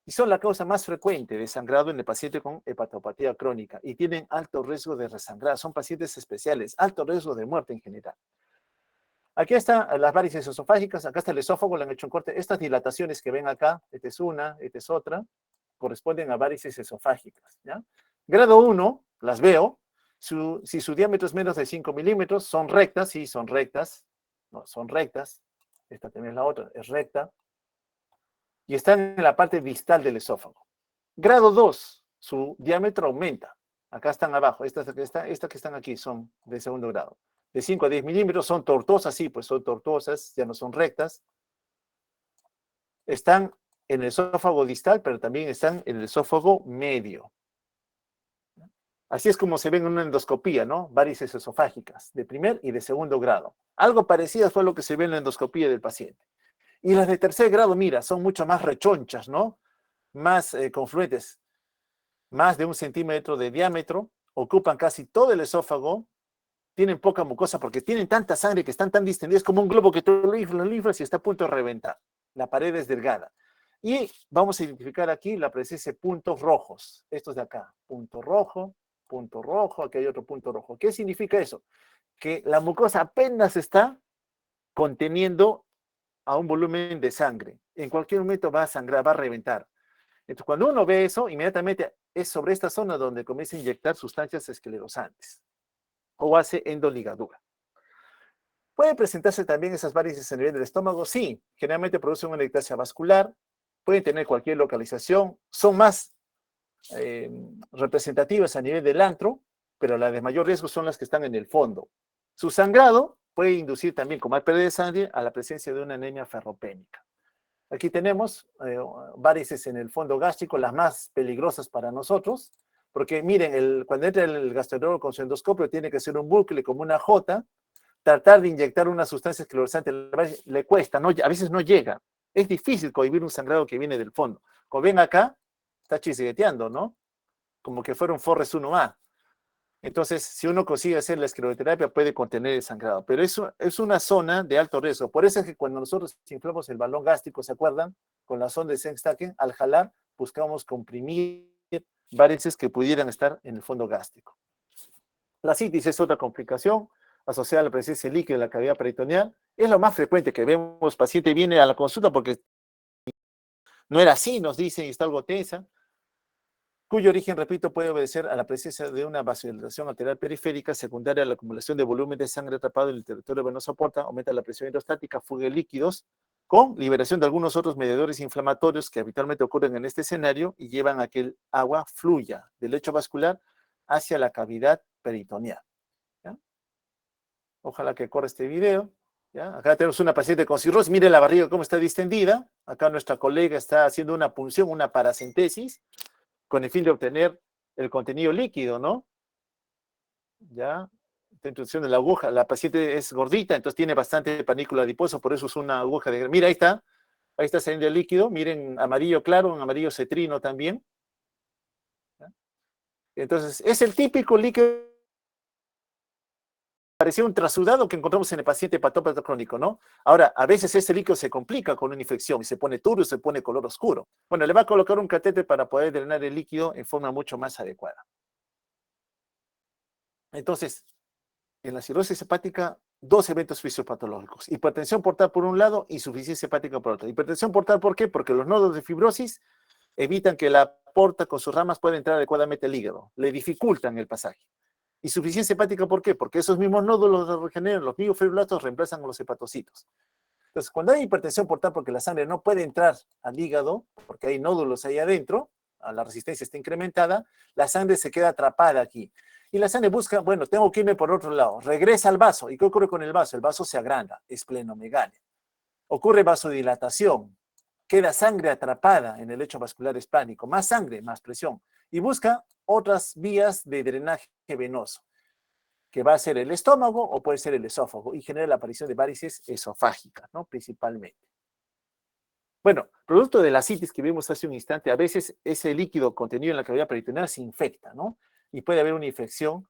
Y son la causa más frecuente de sangrado en el paciente con hepatopatía crónica y tienen alto riesgo de resangrar. Son pacientes especiales, alto riesgo de muerte en general. Aquí están las varices esofágicas, acá está el esófago, le han hecho un corte. Estas dilataciones que ven acá, esta es una, esta es otra, corresponden a varices esofágicas, ¿ya? Grado 1, las veo, si su diámetro es menos de 5 milímetros, son rectas, sí, son rectas, no, son rectas, esta también es la otra, es recta, y están en la parte distal del esófago. Grado 2, su diámetro aumenta, acá están abajo, estas que están aquí son de segundo grado. De 5 a 10 milímetros son tortuosas, sí, pues son tortuosas, ya no son rectas. Están en el esófago distal, pero también están en el esófago medio. Así es como se ven en una endoscopía, ¿no? Varices esofágicas, de primer y de segundo grado. Algo parecido fue lo que se ve en la endoscopía del paciente. Y las de tercer grado, mira, son mucho más rechonchas, ¿no? Más confluentes, más de 1 centímetro de diámetro, ocupan casi todo el esófago, tienen poca mucosa porque tienen tanta sangre que están tan distendidas como un globo que tú lo inflas y está a punto de reventar. La pared es delgada. Y vamos a identificar aquí la presencia de puntos rojos. Estos de acá, punto rojo, aquí hay otro punto rojo. ¿Qué significa eso? Que la mucosa apenas está conteniendo a un volumen de sangre. En cualquier momento va a sangrar, va a reventar. Entonces, cuando uno ve eso, inmediatamente es sobre esta zona donde comienza a inyectar sustancias esclerosantes o hace endoligadura. ¿Puede presentarse también esas varices a nivel del estómago? Sí, generalmente producen una ectasia vascular, pueden tener cualquier localización, son más representativas a nivel del antro, pero las de mayor riesgo son las que están en el fondo. Su sangrado puede inducir también, como hay pérdida de sangre, a la presencia de una anemia ferropénica. Aquí tenemos varices en el fondo gástrico, las más peligrosas para nosotros, porque miren, cuando entra el gastroenterólogo con su endoscopio tiene que ser un bucle como una J, tratar de inyectar una sustancia esclerosante le cuesta, no, a veces no llega. Es difícil cohibir un sangrado que viene del fondo. Como ven acá, está chisgueteando, ¿no? Como que fuera un Forres 1A. Entonces, si uno consigue hacer la escleroterapia, puede contener el sangrado. Pero eso es una zona de alto riesgo. Por eso es que cuando nosotros inflamos el balón gástrico, ¿se acuerdan? Con la sonda de Sengstaken, al jalar, buscamos comprimir varices que pudieran estar en el fondo gástrico. La ascitis es otra complicación asociada a la presencia líquida en la cavidad peritoneal. Es lo más frecuente que vemos. Paciente viene a la consulta porque no era así, nos dicen, y está algo tensa, cuyo origen, repito, puede obedecer a la presencia de una vasodilatación arterial periférica secundaria a la acumulación de volumen de sangre atrapado en el territorio venoso porta, aumenta la presión hidrostática, fuga de líquidos, con liberación de algunos otros mediadores inflamatorios que habitualmente ocurren en este escenario y llevan a que el agua fluya del lecho vascular hacia la cavidad peritoneal. ¿Ya? Ojalá que corra este video. ¿Ya? Acá tenemos una paciente con cirrosis, mire la barriga cómo está distendida, acá nuestra colega está haciendo una punción, una paracentesis, con el fin de obtener el contenido líquido, ¿no? Ya, esta introducción de la aguja, la paciente es gordita, entonces tiene bastante panículo adiposo, por eso es una aguja de... Mira, ahí está saliendo el líquido, miren, amarillo claro, un amarillo cetrino también. ¿Ya? Entonces, es el típico líquido, parecía un trasudado que encontramos en el paciente hepatópata crónico, ¿no? Ahora, a veces este líquido se complica con una infección y se pone turbio, se pone color oscuro. Bueno, le va a colocar un catéter para poder drenar el líquido en forma mucho más adecuada. Entonces, en la cirrosis hepática, dos eventos fisiopatológicos. Hipertensión portal por un lado, insuficiencia hepática por otro. Hipertensión portal, ¿por qué? Porque los nodos de fibrosis evitan que la porta con sus ramas pueda entrar adecuadamente al hígado. Le dificultan el pasaje. Insuficiencia hepática, ¿por qué? Porque esos mismos nódulos los regeneran, los miofibroblastos reemplazan a los hepatocitos. Entonces, cuando hay hipertensión portal porque la sangre no puede entrar al hígado, porque hay nódulos ahí adentro, la resistencia está incrementada, la sangre se queda atrapada aquí. Y la sangre busca, bueno, tengo que irme por otro lado, regresa al vaso. ¿Y qué ocurre con el vaso? El vaso se agranda, esplenomegalia. Ocurre vasodilatación, queda sangre atrapada en el lecho vascular esplánico, más sangre, más presión. y busca otras vías de drenaje venoso, que va a ser el estómago o puede ser el esófago, y genera la aparición de varices esofágicas, ¿no? Principalmente. Bueno, producto de la ascitis que vimos hace un instante, a veces ese líquido contenido en la cavidad peritoneal se infecta, ¿no? Y puede haber una infección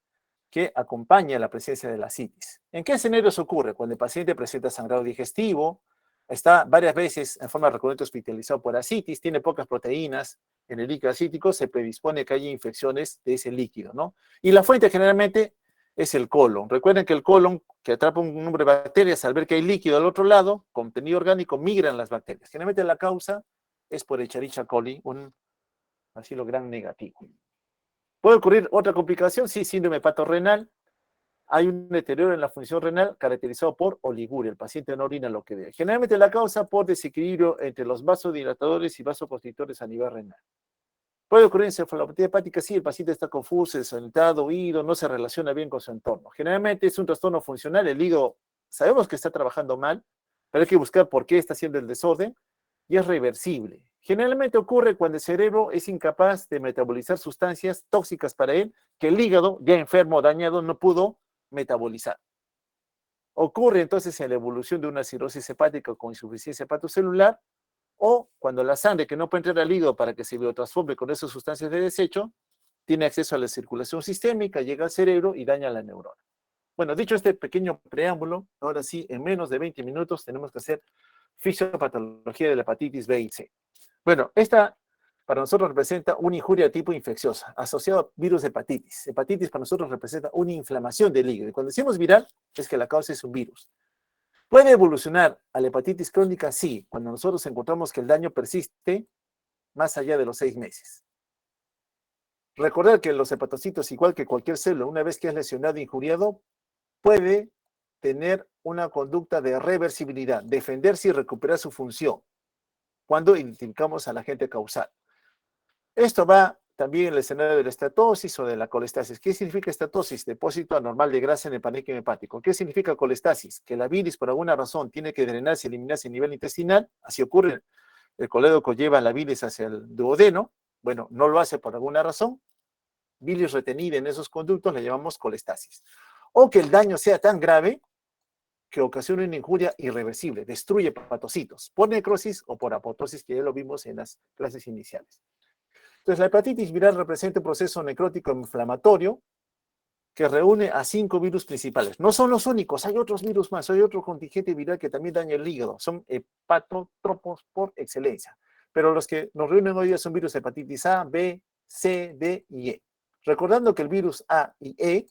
que acompaña la presencia de la ascitis. ¿En qué escenarios ocurre? Cuando el paciente presenta sangrado digestivo, está varias veces en forma recurrente hospitalizado por ascitis, tiene pocas proteínas en el líquido acítico, se predispone a que haya infecciones de ese líquido, ¿no? Y la fuente generalmente es el colon. Recuerden que el colon, que atrapa un número de bacterias, al ver que hay líquido al otro lado, contenido orgánico, migran las bacterias. Generalmente la causa es por Escherichia coli, un bacilo gram negativo. ¿Puede ocurrir otra complicación? Sí, síndrome hepatorenal. Hay un deterioro en la función renal caracterizado por oliguria. El paciente no orina lo que debe. Generalmente la causa por desequilibrio entre los vasodilatadores y vasoconstrictores a nivel renal. Puede ocurrir encefalopatía hepática, sí, el paciente está confuso, desorientado, oído, no se relaciona bien con su entorno. Generalmente es un trastorno funcional, el hígado sabemos que está trabajando mal, pero hay que buscar por qué está haciendo el desorden y es reversible. Generalmente ocurre cuando el cerebro es incapaz de metabolizar sustancias tóxicas para él que el hígado, ya enfermo o dañado, no pudo metabolizar. Ocurre entonces en la evolución de una cirrosis hepática con insuficiencia hepatocelular o cuando la sangre que no puede entrar al hígado para que se biotransforme con esas sustancias de desecho, tiene acceso a la circulación sistémica, llega al cerebro y daña la neurona. Bueno, dicho este pequeño preámbulo, ahora sí, en menos de 20 minutos tenemos que hacer fisiopatología de la hepatitis B y C. Bueno, esta para nosotros representa una injuria de tipo infecciosa, asociada a virus de hepatitis. Hepatitis para nosotros representa una inflamación del hígado. Y cuando decimos viral, es que la causa es un virus. ¿Puede evolucionar a la hepatitis crónica? Sí, cuando nosotros encontramos que el daño persiste más allá de los 6 meses. Recordar que los hepatocitos, igual que cualquier célula, una vez que es lesionado e injuriado, puede tener una conducta de reversibilidad, defenderse y recuperar su función cuando identificamos al agente causal. Esto va también en el escenario de la estatosis o de la colestasis. ¿Qué significa estatosis? Depósito anormal de grasa en el parénquima hepático. ¿Qué significa colestasis? Que la bilis por alguna razón tiene que drenarse y eliminarse a nivel intestinal. Así ocurre, el colédoco lleva la bilis hacia el duodeno. Bueno, no lo hace por alguna razón. Bilis retenida en esos conductos la llamamos colestasis. O que el daño sea tan grave que ocasiona una injuria irreversible, destruye hepatocitos, por necrosis o por apoptosis, que ya lo vimos en las clases iniciales. Entonces, la hepatitis viral representa un proceso necrótico inflamatorio que reúne a 5 virus principales. No son los únicos, hay otros virus más, hay otro contingente viral que también daña el hígado. Son hepatotropos por excelencia. Pero los que nos reúnen hoy día son virus hepatitis A, B, C, D y E. Recordando que el virus A y E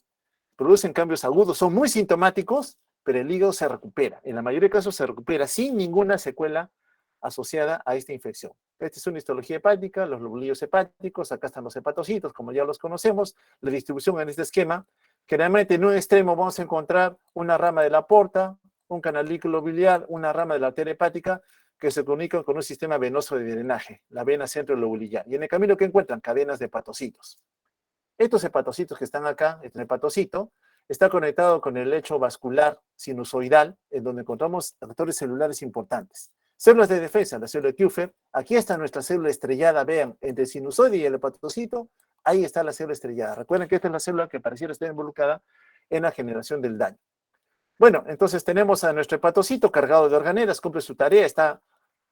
producen cambios agudos, son muy sintomáticos, pero el hígado se recupera. En la mayoría de casos se recupera sin ninguna secuela asociada a esta infección. Esta es una histología hepática, los lobulillos hepáticos, acá están los hepatocitos, como ya los conocemos, la distribución en este esquema. Generalmente en un extremo vamos a encontrar una rama de la porta, un canalículo biliar, una rama de la arteria hepática que se comunican con un sistema venoso de drenaje, la vena centrolobulillar. Y en el camino que encuentran cadenas de hepatocitos. Estos hepatocitos que están acá, este hepatocito, está conectado con el lecho vascular sinusoidal, en donde encontramos factores celulares importantes. Células de defensa, la célula de Kupffer. Aquí está nuestra célula estrellada, vean, entre el sinusoide y el hepatocito, ahí está la célula estrellada. Recuerden que esta es la célula que pareciera estar involucrada en la generación del daño. Bueno, entonces tenemos a nuestro hepatocito cargado de organelas, cumple su tarea, está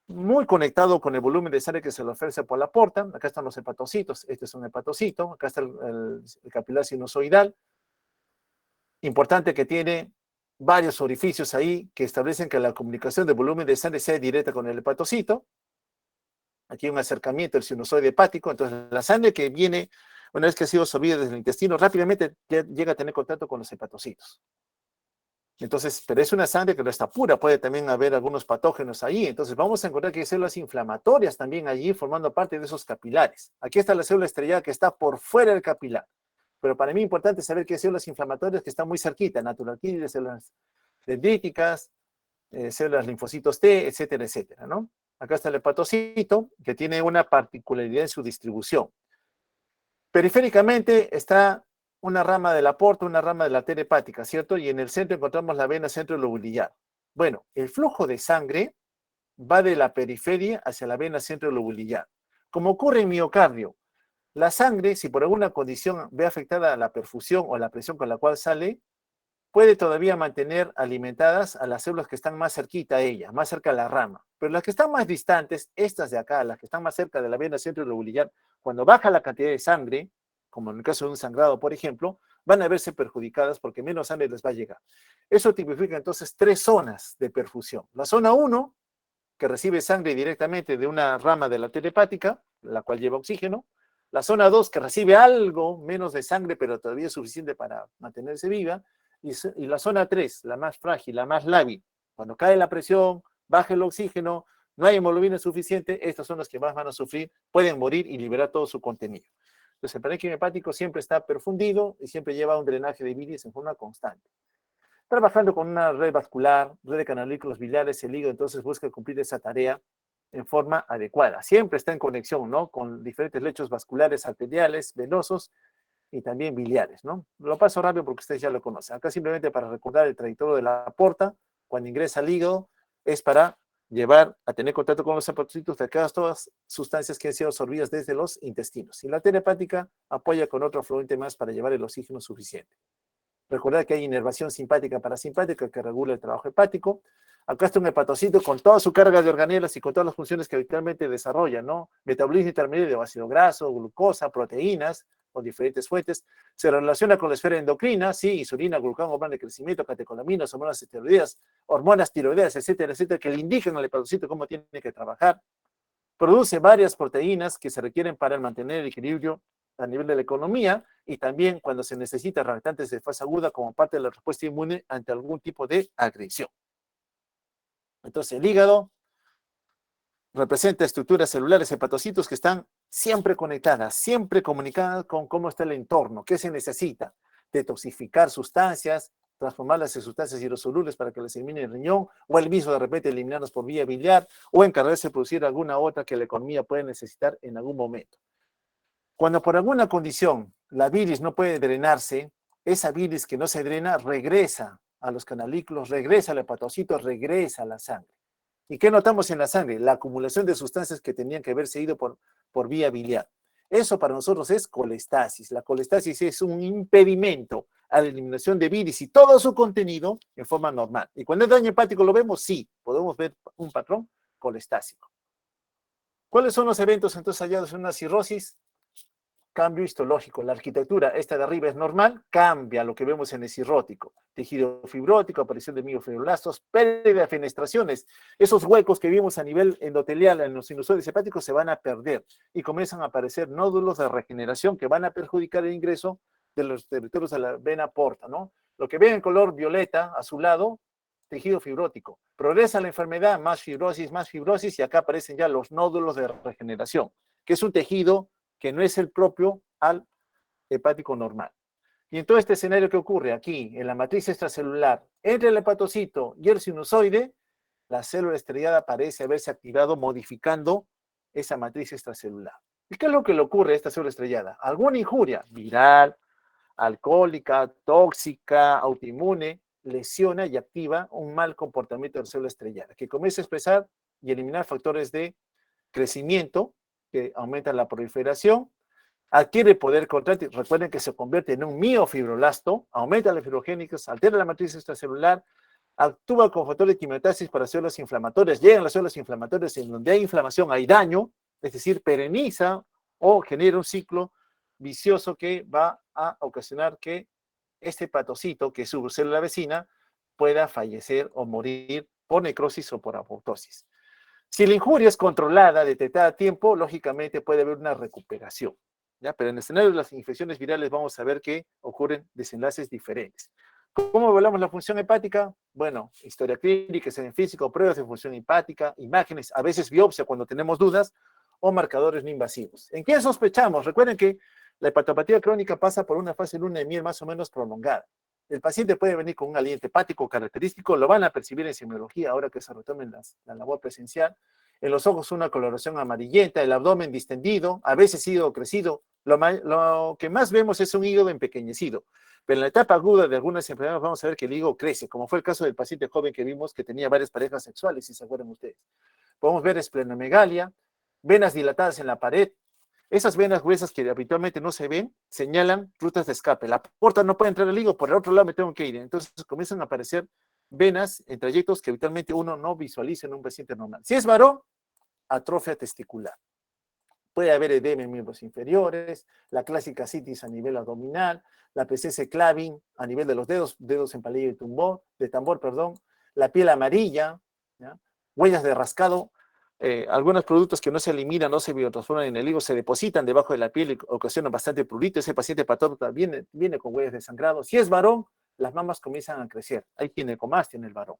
muy conectado con el volumen de sangre que se le ofrece por la porta. Acá están los hepatocitos, este es un hepatocito, acá está el capilar sinusoidal. Importante que tiene varios orificios ahí que establecen que la comunicación de volumen de sangre sea directa con el hepatocito. Aquí hay un acercamiento del sinusoide hepático, entonces la sangre que viene, una vez que ha sido absorbida desde el intestino, rápidamente llega a tener contacto con los hepatocitos. Entonces, pero es una sangre que no está pura, puede también haber algunos patógenos ahí. Entonces, vamos a encontrar que hay células inflamatorias también allí formando parte de esos capilares. Aquí está la célula estrellada que está por fuera del capilar. Pero para mí es importante saber que hay células inflamatorias que están muy cerquita, natural killer, células dendríticas, células linfocitos T, etcétera, etcétera, ¿no? Acá está el hepatocito, que tiene una particularidad en su distribución. Periféricamente está una rama del aporte, una rama de la arteria hepática, ¿cierto? Y en el centro encontramos la vena centrolobulillar. Bueno, el flujo de sangre va de la periferia hacia la vena centrolobulillar. Como ocurre en miocardio, La sangre, si por alguna condición ve afectada la perfusión o la presión con la cual sale, puede todavía mantener alimentadas a las células que están más cerquita a ella, más cerca a la rama. Pero las que están más distantes, estas de acá, las que están más cerca de la vena centroirregular, cuando baja la cantidad de sangre, como en el caso de un sangrado, por ejemplo, van a verse perjudicadas porque menos sangre les va a llegar. Eso tipifica entonces 3 zonas de perfusión. La zona 1, que recibe sangre directamente de una rama de la arteria hepática, la cual lleva oxígeno. La zona 2, que recibe algo menos de sangre, pero todavía es suficiente para mantenerse viva. Y la zona 3, la más frágil, la más lábil. Cuando cae la presión, baja el oxígeno, no hay hemoglobina suficiente, estas son las que más van a sufrir, pueden morir y liberar todo su contenido. Entonces, el parénquima hepático siempre está perfundido y siempre lleva un drenaje de bilis en forma constante. Trabajando con una red vascular, red de canalículos biliares, el hígado entonces busca cumplir esa tarea en forma adecuada. Siempre está en conexión, ¿no? Con diferentes lechos vasculares, arteriales, venosos y también biliares, ¿no? Lo paso rápido porque ustedes ya lo conocen. Acá simplemente para recordar el trayectorio de la porta, cuando ingresa al hígado, es para llevar a tener contacto con los hepatocitos de aquellas todas sustancias que han sido absorbidas desde los intestinos. Y la arteria hepática apoya con otro afluente más para llevar el oxígeno suficiente. Recordar que hay inervación simpática parasimpática que regula el trabajo hepático. Acá está un hepatocito con toda su carga de organelas y con todas las funciones que habitualmente desarrolla, ¿no? Metabolismo intermedio de ácido graso, glucosa, proteínas, con diferentes fuentes. Se relaciona con la esfera endocrina, sí, insulina, glucagón, hormona de crecimiento, catecolaminas, hormonas esteroideas, hormonas tiroideas, etcétera, etcétera, que le indican al hepatocito cómo tiene que trabajar. Produce varias proteínas que se requieren para mantener el equilibrio a nivel de la economía y también cuando se necesita reactantes de fase aguda como parte de la respuesta inmune ante algún tipo de agresión. Entonces, el hígado representa estructuras celulares, hepatocitos que están siempre conectadas, siempre comunicadas con cómo está el entorno, qué se necesita, detoxificar sustancias, transformarlas en sustancias hidrosolubles para que las elimine el riñón, o él mismo de repente eliminarlas por vía biliar, o encargarse de producir alguna otra que la economía puede necesitar en algún momento. Cuando por alguna condición la bilis no puede drenarse, esa bilis que no se drena regresa a los canalículos, regresa al hepatocito, regresa a la sangre. ¿Y qué notamos en la sangre? La acumulación de sustancias que tenían que haberse ido por vía biliar. Eso para nosotros es colestasis. La colestasis es un impedimento a la eliminación de bilis y todo su contenido en forma normal. Y cuando es daño hepático lo vemos, sí, podemos ver un patrón colestásico. ¿Cuáles son los eventos entonces hallados en una cirrosis? Cambio histológico. La arquitectura, esta de arriba es normal, cambia lo que vemos en el cirrótico. Tejido fibrótico, aparición de miofibroblastos, pérdida de fenestraciones. Esos huecos que vimos a nivel endotelial en los sinusoides hepáticos se van a perder y comienzan a aparecer nódulos de regeneración que van a perjudicar el ingreso de los territorios de la vena porta, ¿no? Lo que ven en color violeta, azulado, tejido fibrótico. Progresa la enfermedad, más fibrosis, y acá aparecen ya los nódulos de regeneración, que es un tejido que no es el propio al hepático normal. Y en todo este escenario que ocurre aquí, en la matriz extracelular, entre el hepatocito y el sinusoide, la célula estrellada parece haberse activado modificando esa matriz extracelular. ¿Y qué es lo que le ocurre a esta célula estrellada? Alguna injuria viral, alcohólica, tóxica, autoinmune, lesiona y activa un mal comportamiento de la célula estrellada, que comienza a expresar y eliminar factores de crecimiento que aumentan la proliferación, adquiere poder contráctil, recuerden que se convierte en un miofibroblasto, aumenta la fibrogénicos, altera la matriz extracelular, actúa con factores de quimiotaxis para células inflamatorias, llegan las células inflamatorias en donde hay inflamación, hay daño, es decir, pereniza o genera un ciclo vicioso que va a ocasionar que este hepatocito, que es su célula vecina, pueda fallecer o morir por necrosis o por apoptosis. Si la injuria es controlada, detectada a tiempo, lógicamente puede haber una recuperación, ¿ya? Pero en el escenario de las infecciones virales vamos a ver que ocurren desenlaces diferentes. ¿Cómo evaluamos la función hepática? Bueno, historia clínica, examen físico, pruebas de función hepática, imágenes, a veces biopsia cuando tenemos dudas, o marcadores no invasivos. ¿En qué sospechamos? Recuerden que la hepatopatía crónica pasa por una fase de luna de miel más o menos prolongada. El paciente puede venir con un aliento hepático característico, lo van a percibir en semiología ahora que se retomen la labor presencial. En los ojos una coloración amarillenta, el abdomen distendido, a veces hígado crecido. Lo que más vemos es un hígado empequeñecido. Pero en la etapa aguda de algunas enfermedades vamos a ver que el hígado crece, como fue el caso del paciente joven que vimos que tenía varias parejas sexuales, si se acuerdan ustedes. Podemos ver esplenomegalia, venas dilatadas en la pared, Esas venas gruesas que habitualmente no se ven, señalan rutas de escape. La puerta no puede entrar al hígado, por el otro lado me tengo que ir. Entonces comienzan a aparecer venas en trayectos que habitualmente uno no visualiza en un paciente normal. Si es varón, atrofia testicular. Puede haber edema en miembros inferiores, la clásica citis a nivel abdominal, la presencia de claving a nivel de los dedos en palillo de tambor, perdón, la piel amarilla, ¿ya? Huellas de rascado, algunos productos que no se eliminan, no se biotransforman en el hígado, se depositan debajo de la piel y ocasionan bastante prurito. Ese paciente patólogo viene con huellas de sangrado. Si es varón, las mamas comienzan a crecer. Hay ginecomastia en el varón.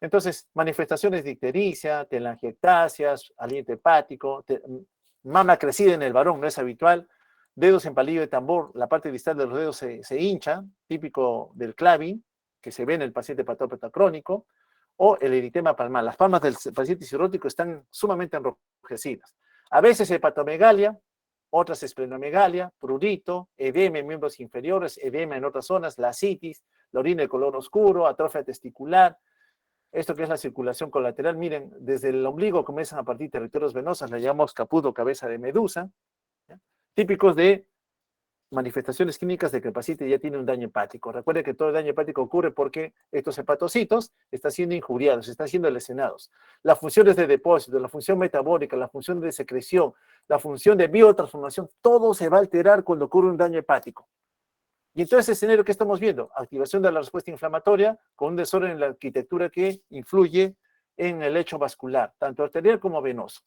Entonces, manifestaciones de ictericia, telangiectasias, aliento hepático, mama crecida en el varón, no es habitual, dedos en palillo de tambor, la parte distal de los dedos se hincha, típico del claving, que se ve en el paciente patópata crónico, o el eritema palmar. Las palmas del paciente cirrótico están sumamente enrojecidas. A veces hepatomegalia, otras esplenomegalia, prurito, edema en miembros inferiores, edema en otras zonas, la citis, la orina de color oscuro, atrofia testicular. Esto que es la circulación colateral, miren, desde el ombligo comienzan a partir territorios venosos, le llamamos caput o cabeza de medusa, ¿ya? Típicos de manifestaciones clínicas de que el paciente ya tiene un daño hepático. Recuerde que todo el daño hepático ocurre porque estos hepatocitos están siendo injuriados, están siendo lesionados. Las funciones de depósito, la función metabólica, la función de secreción, la función de biotransformación, todo se va a alterar cuando ocurre un daño hepático. Y entonces, ese escenario que estamos viendo, activación de la respuesta inflamatoria con un desorden en la arquitectura que influye en el lecho vascular, tanto arterial como venoso.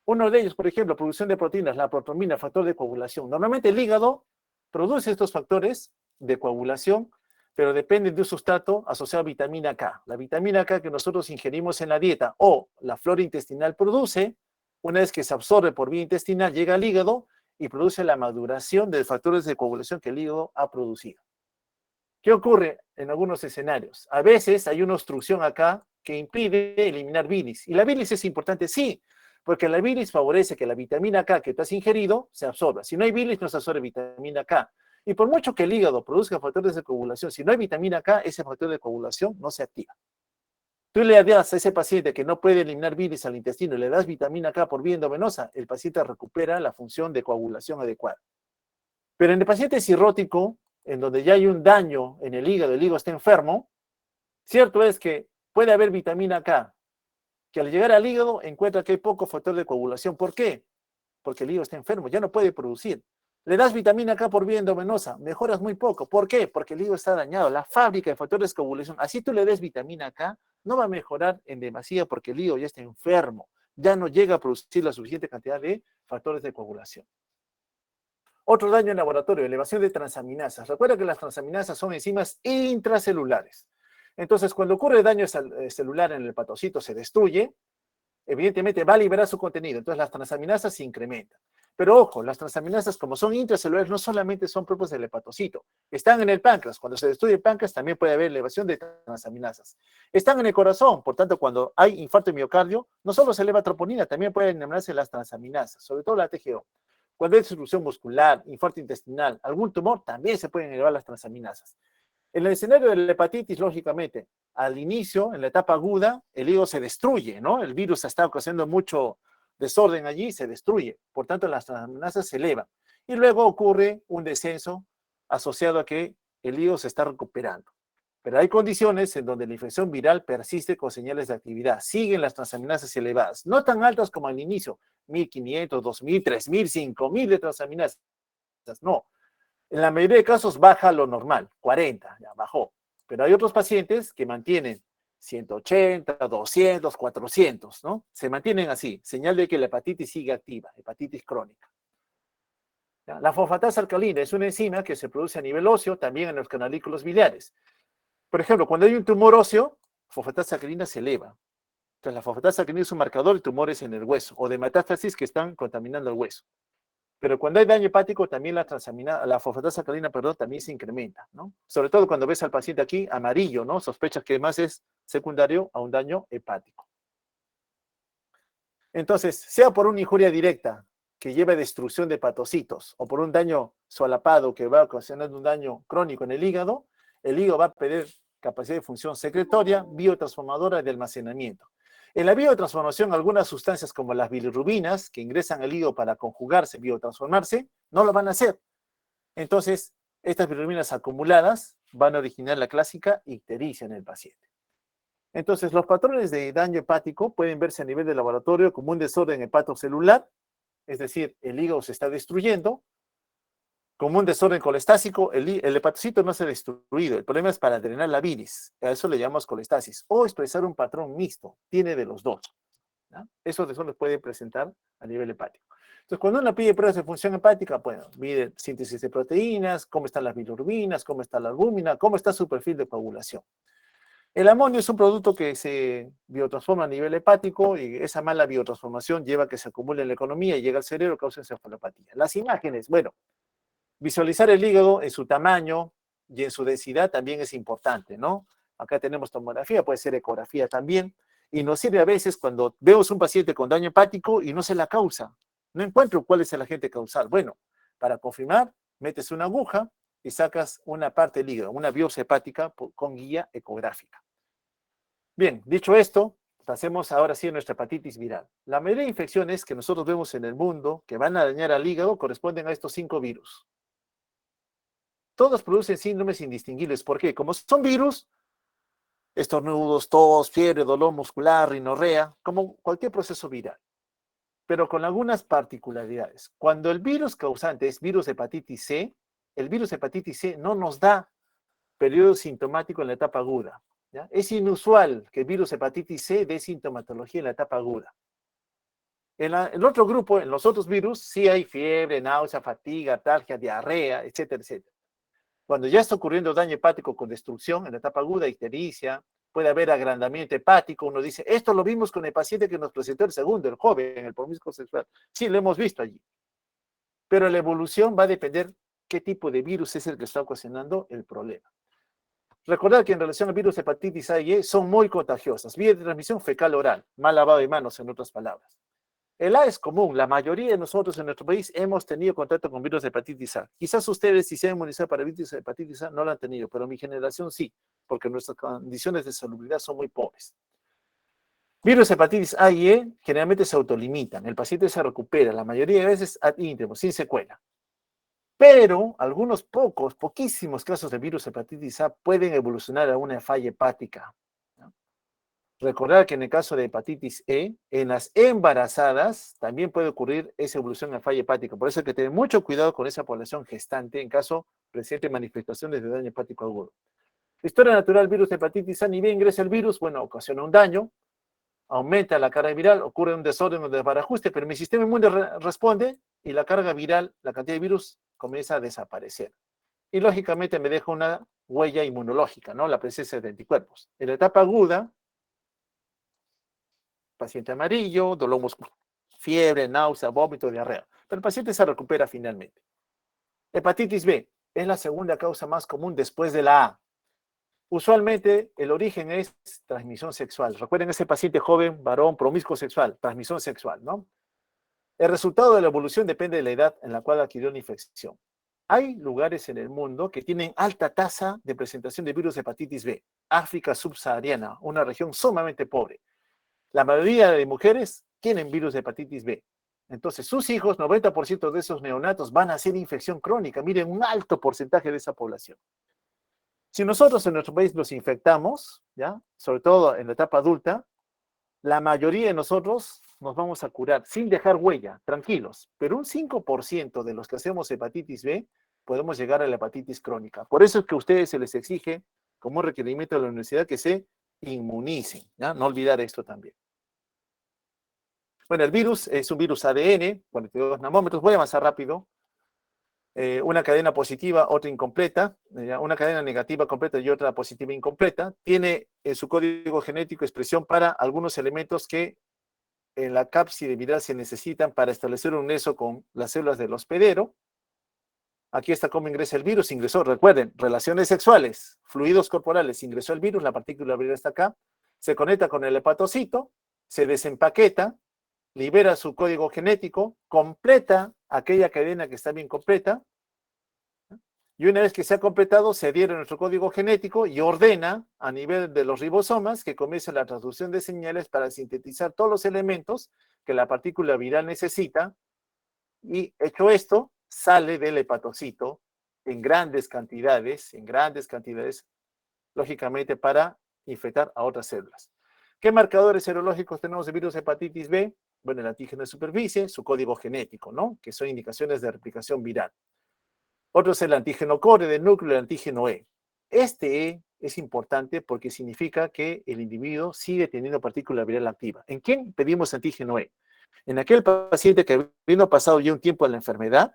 Uno de ellos, por ejemplo, producción de proteínas, la protomina, factor de coagulación. Normalmente el hígado produce estos factores de coagulación, pero dependen de un sustrato asociado a vitamina K. La vitamina K que nosotros ingerimos en la dieta o la flora intestinal produce, una vez que se absorbe por vía intestinal, llega al hígado y produce la maduración de factores de coagulación que el hígado ha producido. ¿Qué ocurre en algunos escenarios? A veces hay una obstrucción acá que impide eliminar bilis. ¿Y la bilis es importante? Sí, porque la bilis favorece que la vitamina K que tú has ingerido se absorba. Si no hay bilis, no se absorbe vitamina K. Y por mucho que el hígado produzca factores de coagulación, si no hay vitamina K, ese factor de coagulación no se activa. Tú le das a ese paciente que no puede eliminar bilis al intestino, le das vitamina K por vía endovenosa, el paciente recupera la función de coagulación adecuada. Pero en el paciente cirrótico, en donde ya hay un daño en el hígado está enfermo, cierto es que puede haber vitamina K, que al llegar al hígado encuentra que hay poco factor de coagulación. ¿Por qué? Porque el hígado está enfermo, ya no puede producir. Le das vitamina K por vía endovenosa, mejoras muy poco. ¿Por qué? Porque el hígado está dañado. La fábrica de factores de coagulación, así tú le des vitamina K, no va a mejorar en demasía porque el hígado ya está enfermo. Ya no llega a producir la suficiente cantidad de factores de coagulación. Otro daño en laboratorio, elevación de transaminasas. Recuerda que las transaminasas son enzimas intracelulares. Entonces, cuando ocurre daño celular en el hepatocito, se destruye, evidentemente va a liberar su contenido. Entonces, las transaminasas se incrementan. Pero ojo, las transaminasas, como son intracelulares, no solamente son propios del hepatocito. Están en el páncreas. Cuando se destruye el páncreas, también puede haber elevación de transaminasas. Están en el corazón. Por tanto, cuando hay infarto de miocardio, no solo se eleva troponina, también pueden elevarse las transaminasas, sobre todo la TGO. Cuando hay disminución muscular, infarto intestinal, algún tumor, también se pueden elevar las transaminasas. En el escenario de la hepatitis, lógicamente, al inicio, en la etapa aguda, el hígado se destruye, ¿no? El virus está ocasionando mucho desorden allí, se destruye. Por tanto, las transaminasas se elevan. Y luego ocurre un descenso asociado a que el hígado se está recuperando. Pero hay condiciones en donde la infección viral persiste con señales de actividad. Siguen las transaminasas elevadas, no tan altas como al inicio, 1500, 2000, 3000, 5000 de transaminasas. No, en la mayoría de casos baja lo normal, 40, ya bajó. Pero hay otros pacientes que mantienen 180, 200, 400, ¿no? Se mantienen así, señal de que la hepatitis sigue activa, hepatitis crónica. ¿Ya? La fosfatasa alcalina es una enzima que se produce a nivel óseo, también en los canalículos biliares. Por ejemplo, cuando hay un tumor óseo, fosfatasa alcalina se eleva. Entonces, la fosfatasa alcalina es un marcador de tumores en el hueso o de metástasis que están contaminando el hueso. Pero cuando hay daño hepático, también la fosfatasa alcalina, perdón, también se incrementa, ¿no? Sobre todo cuando ves al paciente aquí amarillo, ¿no? Sospechas que además es secundario a un daño hepático. Entonces, sea por una injuria directa que lleva a destrucción de hepatocitos o por un daño solapado que va ocasionando un daño crónico en el hígado va a perder capacidad de función secretoria, biotransformadora y de almacenamiento. En la biotransformación, algunas sustancias como las bilirrubinas, que ingresan al hígado para conjugarse, biotransformarse, no lo van a hacer. Entonces, estas bilirrubinas acumuladas van a originar la clásica ictericia en el paciente. Entonces, los patrones de daño hepático pueden verse a nivel de laboratorio como un desorden hepatocelular, es decir, el hígado se está destruyendo, como un desorden colestásico, el hepatocito no se ha destruido, el problema es para drenar la bilis, a eso le llamamos colestasis, o expresar un patrón mixto, tiene de los dos. ¿Ya? Esos desórdenes pueden presentar a nivel hepático. Entonces, cuando uno pide pruebas de función hepática, bueno, mide síntesis de proteínas, cómo están las bilirrubinas, cómo está la albúmina, cómo está su perfil de coagulación. El amonio es un producto que se biotransforma a nivel hepático y esa mala biotransformación lleva a que se acumule en la economía y llega al cerebro, causa encefalopatía. Las imágenes, bueno, visualizar el hígado en su tamaño y en su densidad también es importante, ¿no? Acá tenemos tomografía, puede ser ecografía también, y nos sirve a veces cuando vemos un paciente con daño hepático y no sé la causa. No encuentro cuál es el agente causal. Bueno, para confirmar, metes una aguja y sacas una parte del hígado, una biopsia hepática con guía ecográfica. Bien, dicho esto, pasemos ahora sí a nuestra hepatitis viral. La mayoría de infecciones que nosotros vemos en el mundo que van a dañar al hígado corresponden a estos 5 virus. Todos producen síndromes indistinguibles. ¿Por qué? Como son virus, estornudos, tos, fiebre, dolor muscular, rinorrea, como cualquier proceso viral, pero con algunas particularidades. Cuando el virus causante es virus hepatitis C, el virus hepatitis C no nos da periodo sintomático en la etapa aguda. ¿Ya? Es inusual que el virus hepatitis C dé sintomatología en la etapa aguda. En el otro grupo, en los otros virus, sí hay fiebre, náusea, fatiga, atalgia, diarrea, etcétera, etcétera. Cuando ya está ocurriendo daño hepático con destrucción en la etapa aguda, ictericia, puede haber agrandamiento hepático. Uno dice, esto lo vimos con el paciente que nos presentó el segundo, el joven, el promiscuo sexual. Sí, lo hemos visto allí. Pero la evolución va a depender qué tipo de virus es el que está ocasionando el problema. Recordad que en relación al virus hepatitis A y E son muy contagiosas. Vía de transmisión fecal-oral, mal lavado de manos, en otras palabras. El A es común. La mayoría de nosotros en nuestro país hemos tenido contacto con virus de hepatitis A. Quizás ustedes, si se han inmunizado para virus de hepatitis A, no lo han tenido, pero mi generación sí, porque nuestras condiciones de salubridad son muy pobres. Virus de hepatitis A y E generalmente se autolimitan. El paciente se recupera, la mayoría de veces ad íntimo, sin secuela. Pero algunos poquísimos casos de virus de hepatitis A pueden evolucionar a una falla hepática. Recordar que en el caso de hepatitis E, en las embarazadas también puede ocurrir esa evolución a falla hepática. Por eso hay que tener mucho cuidado con esa población gestante en caso presente manifestaciones de daño hepático agudo. Historia natural, virus de hepatitis A, ni bien ingresa el virus, bueno, ocasiona un daño, aumenta la carga viral, ocurre un desorden o desbarajuste, pero mi sistema inmune responde y la carga viral, la cantidad de virus comienza a desaparecer. Y lógicamente me deja una huella inmunológica, ¿no? La presencia de anticuerpos. En la etapa aguda, paciente amarillo, dolor muscular, fiebre, náusea, vómito, diarrea. Pero el paciente se recupera finalmente. Hepatitis B es la segunda causa más común después de la A. Usualmente el origen es transmisión sexual. Recuerden ese paciente joven, varón, promiscuo sexual, transmisión sexual, ¿no? El resultado de la evolución depende de la edad en la cual adquirió la infección. Hay lugares en el mundo que tienen alta tasa de presentación de virus de hepatitis B. África subsahariana, una región sumamente pobre. La mayoría de mujeres tienen virus de hepatitis B. Entonces, sus hijos, 90% de esos neonatos van a hacer infección crónica. Miren, un alto porcentaje de esa población. Si nosotros en nuestro país nos infectamos, ¿ya? Sobre todo en la etapa adulta, la mayoría de nosotros nos vamos a curar sin dejar huella, tranquilos. Pero un 5% de los que hacemos hepatitis B podemos llegar a la hepatitis crónica. Por eso es que a ustedes se les exige, como un requerimiento de la universidad, que se inmunicen, ¿ya? No olvidar esto también. Bueno, el virus es un virus ADN, 42 nanómetros. Voy a avanzar rápido. Una cadena positiva, otra incompleta, una cadena negativa completa y otra positiva incompleta. Tiene en su código genético expresión para algunos elementos que en la cápside viral se necesitan para establecer un nexo con las células del hospedero. Aquí está cómo ingresa el virus. Ingresó, recuerden, relaciones sexuales, fluidos corporales. Ingresó el virus, la partícula viral está acá. Se conecta con el hepatocito, se desempaqueta, libera su código genético, completa aquella cadena que está bien completa, Y una vez que se ha completado, se adhiere a nuestro código genético y ordena a nivel de los ribosomas que comience la transducción de señales para sintetizar todos los elementos que la partícula viral necesita. Y hecho esto, sale del hepatocito en grandes cantidades, lógicamente para infectar a otras células. ¿Qué marcadores serológicos tenemos de virus hepatitis B? Bueno, el antígeno de superficie, su código genético, ¿no? Que son indicaciones de replicación viral. Otro es el antígeno core del núcleo, el antígeno E. Este E es importante porque significa que el individuo sigue teniendo partícula viral activa. ¿En quién pedimos antígeno E? En aquel paciente que vino pasado ya un tiempo en la enfermedad,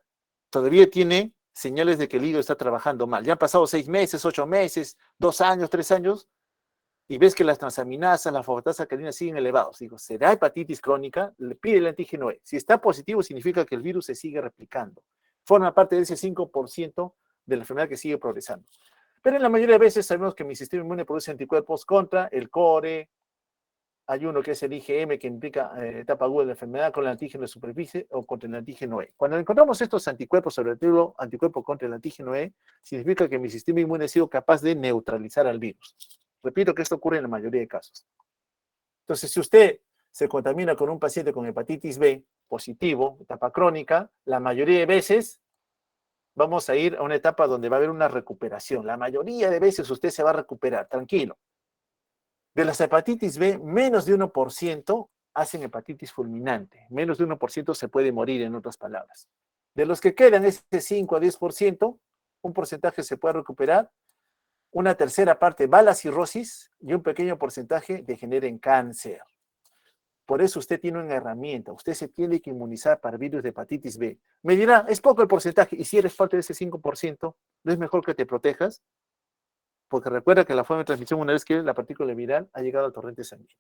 todavía tiene señales de que el hígado está trabajando mal. Ya han pasado 6 meses, 8 meses, 2 años, 3 años, y ves que las transaminasas, las fosfatasa alcalinas siguen elevados. Digo, ¿será hepatitis crónica? Le pide el antígeno E. Si está positivo, significa que el virus se sigue replicando. Forma parte de ese 5% de la enfermedad que sigue progresando. Pero en la mayoría de veces sabemos que mi sistema inmune produce anticuerpos contra el core. Hay uno que es el IgM, que implica etapa aguda de la enfermedad, con el antígeno de superficie o contra el antígeno E. Cuando encontramos estos anticuerpos, sobre todo anticuerpos contra el antígeno E, significa que mi sistema inmune ha sido capaz de neutralizar al virus. Repito que esto ocurre en la mayoría de casos. Entonces, si usted se contamina con un paciente con hepatitis B positivo, etapa crónica, la mayoría de veces vamos a ir a una etapa donde va a haber una recuperación. La mayoría de veces usted se va a recuperar, tranquilo. De las hepatitis B, menos de 1% hacen hepatitis fulminante. Menos de 1% se puede morir, en otras palabras. De los que quedan, ese 5 a 10%, un porcentaje se puede recuperar, una tercera parte va a la cirrosis y un pequeño porcentaje degenera en cáncer. Por eso usted tiene una herramienta. Usted se tiene que inmunizar para virus de hepatitis B. Me dirá, es poco el porcentaje. Y si eres parte de ese 5%, ¿no es mejor que te protejas? Porque recuerda que la forma de transmisión, una vez que la partícula viral ha llegado al torrente sanguíneo.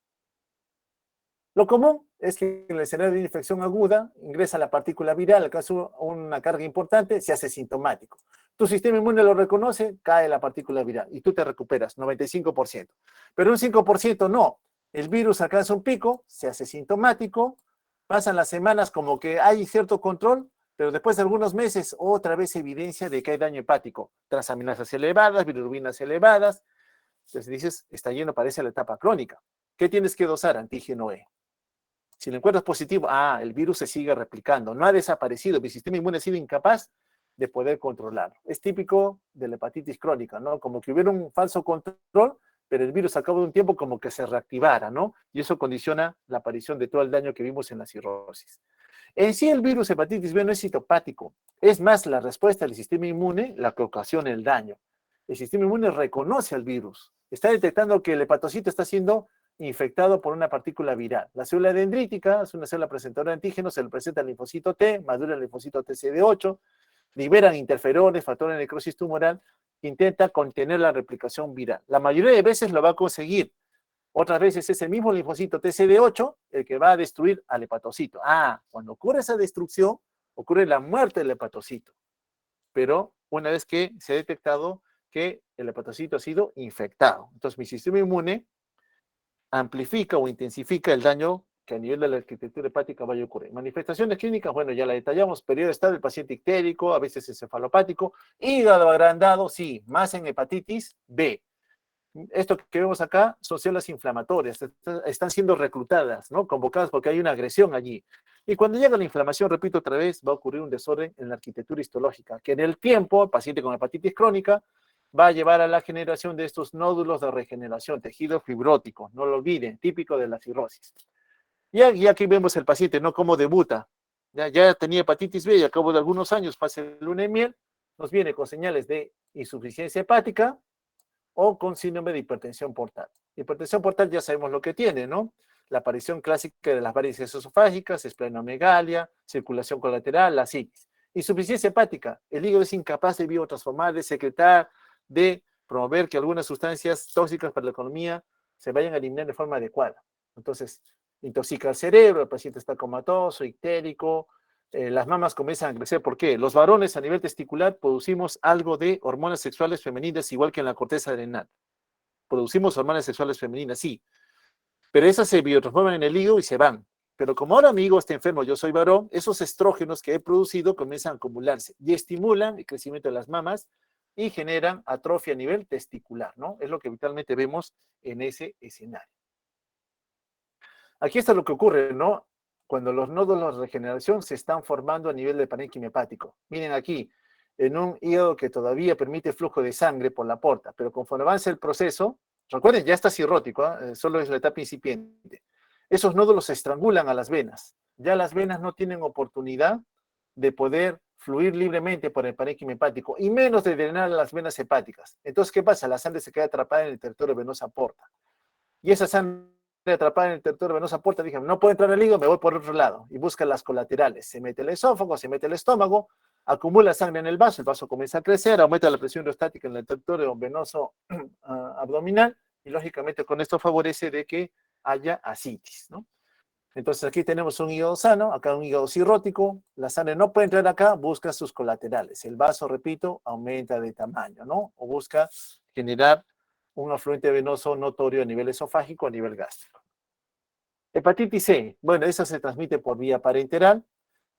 Lo común es que en el escenario de infección aguda ingresa la partícula viral, al caso una carga importante, se hace sintomático. Tu sistema inmune lo reconoce, cae la partícula viral y tú te recuperas, 95%. Pero un 5% no. El virus alcanza un pico, se hace sintomático, pasan las semanas como que hay cierto control, pero después de algunos meses otra vez evidencia de que hay daño hepático, transaminasas elevadas, bilirrubinas elevadas. Entonces dices, está yendo, parece la etapa crónica. ¿Qué tienes que dosar? Antígeno E. Si lo encuentras positivo, el virus se sigue replicando, no ha desaparecido, mi sistema inmune ha sido incapaz de poder controlarlo. Es típico de la hepatitis crónica, ¿no? Como que hubiera un falso control, pero el virus al cabo de un tiempo como que se reactivara, ¿no? Y eso condiciona la aparición de todo el daño que vimos en la cirrosis. En sí el virus hepatitis B no es citopático, es más la respuesta del sistema inmune la que ocasiona el daño. El sistema inmune reconoce al virus, está detectando que el hepatocito está siendo infectado por una partícula viral. La célula dendrítica es una célula presentadora de antígenos, se le presenta el linfocito T, madura el linfocito TCD8, liberan interferones, factores de necrosis tumoral, intenta contener la replicación viral. La mayoría de veces lo va a conseguir. Otras veces es el mismo linfocito TCD8 el que va a destruir al hepatocito. Cuando ocurre esa destrucción, ocurre la muerte del hepatocito. Pero una vez que se ha detectado que el hepatocito ha sido infectado. Entonces mi sistema inmune amplifica o intensifica el daño que a nivel de la arquitectura hepática vaya a ocurrir. Manifestaciones clínicas, bueno, ya la detallamos, periodo estable del paciente ictérico, a veces encefalopático, hígado agrandado, sí, más en hepatitis B. Esto que vemos acá son células inflamatorias, están siendo reclutadas, ¿no? Convocadas porque hay una agresión allí. Y cuando llega la inflamación, repito otra vez, va a ocurrir un desorden en la arquitectura histológica, que en el tiempo, el paciente con hepatitis crónica, va a llevar a la generación de estos nódulos de regeneración, tejido fibrótico, no lo olviden, típico de la cirrosis. Y aquí vemos el paciente, ¿no? Cómo debuta. Ya tenía hepatitis B y al cabo de algunos años, pasa el luna de miel, nos viene con señales de insuficiencia hepática o con síndrome de hipertensión portal. Hipertensión portal ya sabemos lo que tiene, ¿no? La aparición clásica de las varices esofágicas, esplenomegalia, circulación colateral, la citis. Insuficiencia hepática, el hígado es incapaz de biotransformar, de secretar, de promover que algunas sustancias tóxicas para la economía se vayan a eliminar de forma adecuada. Entonces, intoxica el cerebro, el paciente está comatoso, ictérico, las mamas comienzan a crecer. ¿Por qué? Los varones a nivel testicular producimos algo de hormonas sexuales femeninas, igual que en la corteza adrenal. Producimos hormonas sexuales femeninas, sí, pero esas se biotransforman en el hígado y se van. Pero como ahora mi hígado está enfermo, yo soy varón, esos estrógenos que he producido comienzan a acumularse y estimulan el crecimiento de las mamas, y generan atrofia a nivel testicular, ¿no? Es lo que habitualmente vemos en ese escenario. Aquí está lo que ocurre, ¿no? Cuando los nódulos de regeneración se están formando a nivel del parénquima hepático. Miren aquí, en un hígado que todavía permite flujo de sangre por la porta, pero conforme avanza el proceso, recuerden, ya está cirrótico, solo es la etapa incipiente. Esos nódulos se estrangulan a las venas. Ya las venas no tienen oportunidad de poder fluir libremente por el parénquima hepático y menos de drenar a las venas hepáticas. Entonces, ¿qué pasa? La sangre se queda atrapada en el territorio venosa porta. Y esa sangre atrapada en el territorio venosa porta, dije, no puedo entrar al hígado, me voy por otro lado. Y busca las colaterales. Se mete el esófago, se mete el estómago, acumula sangre en el vaso comienza a crecer, aumenta la presión hidrostática en el territorio venoso abdominal, y lógicamente con esto favorece de que haya ascitis, ¿no? Entonces aquí tenemos un hígado sano, acá un hígado cirrótico, la sangre no puede entrar acá, busca sus colaterales. El vaso, repito, aumenta de tamaño, ¿no? O busca generar un afluente venoso notorio a nivel esofágico, a nivel gástrico. Hepatitis C, bueno, esa se transmite por vía parenteral,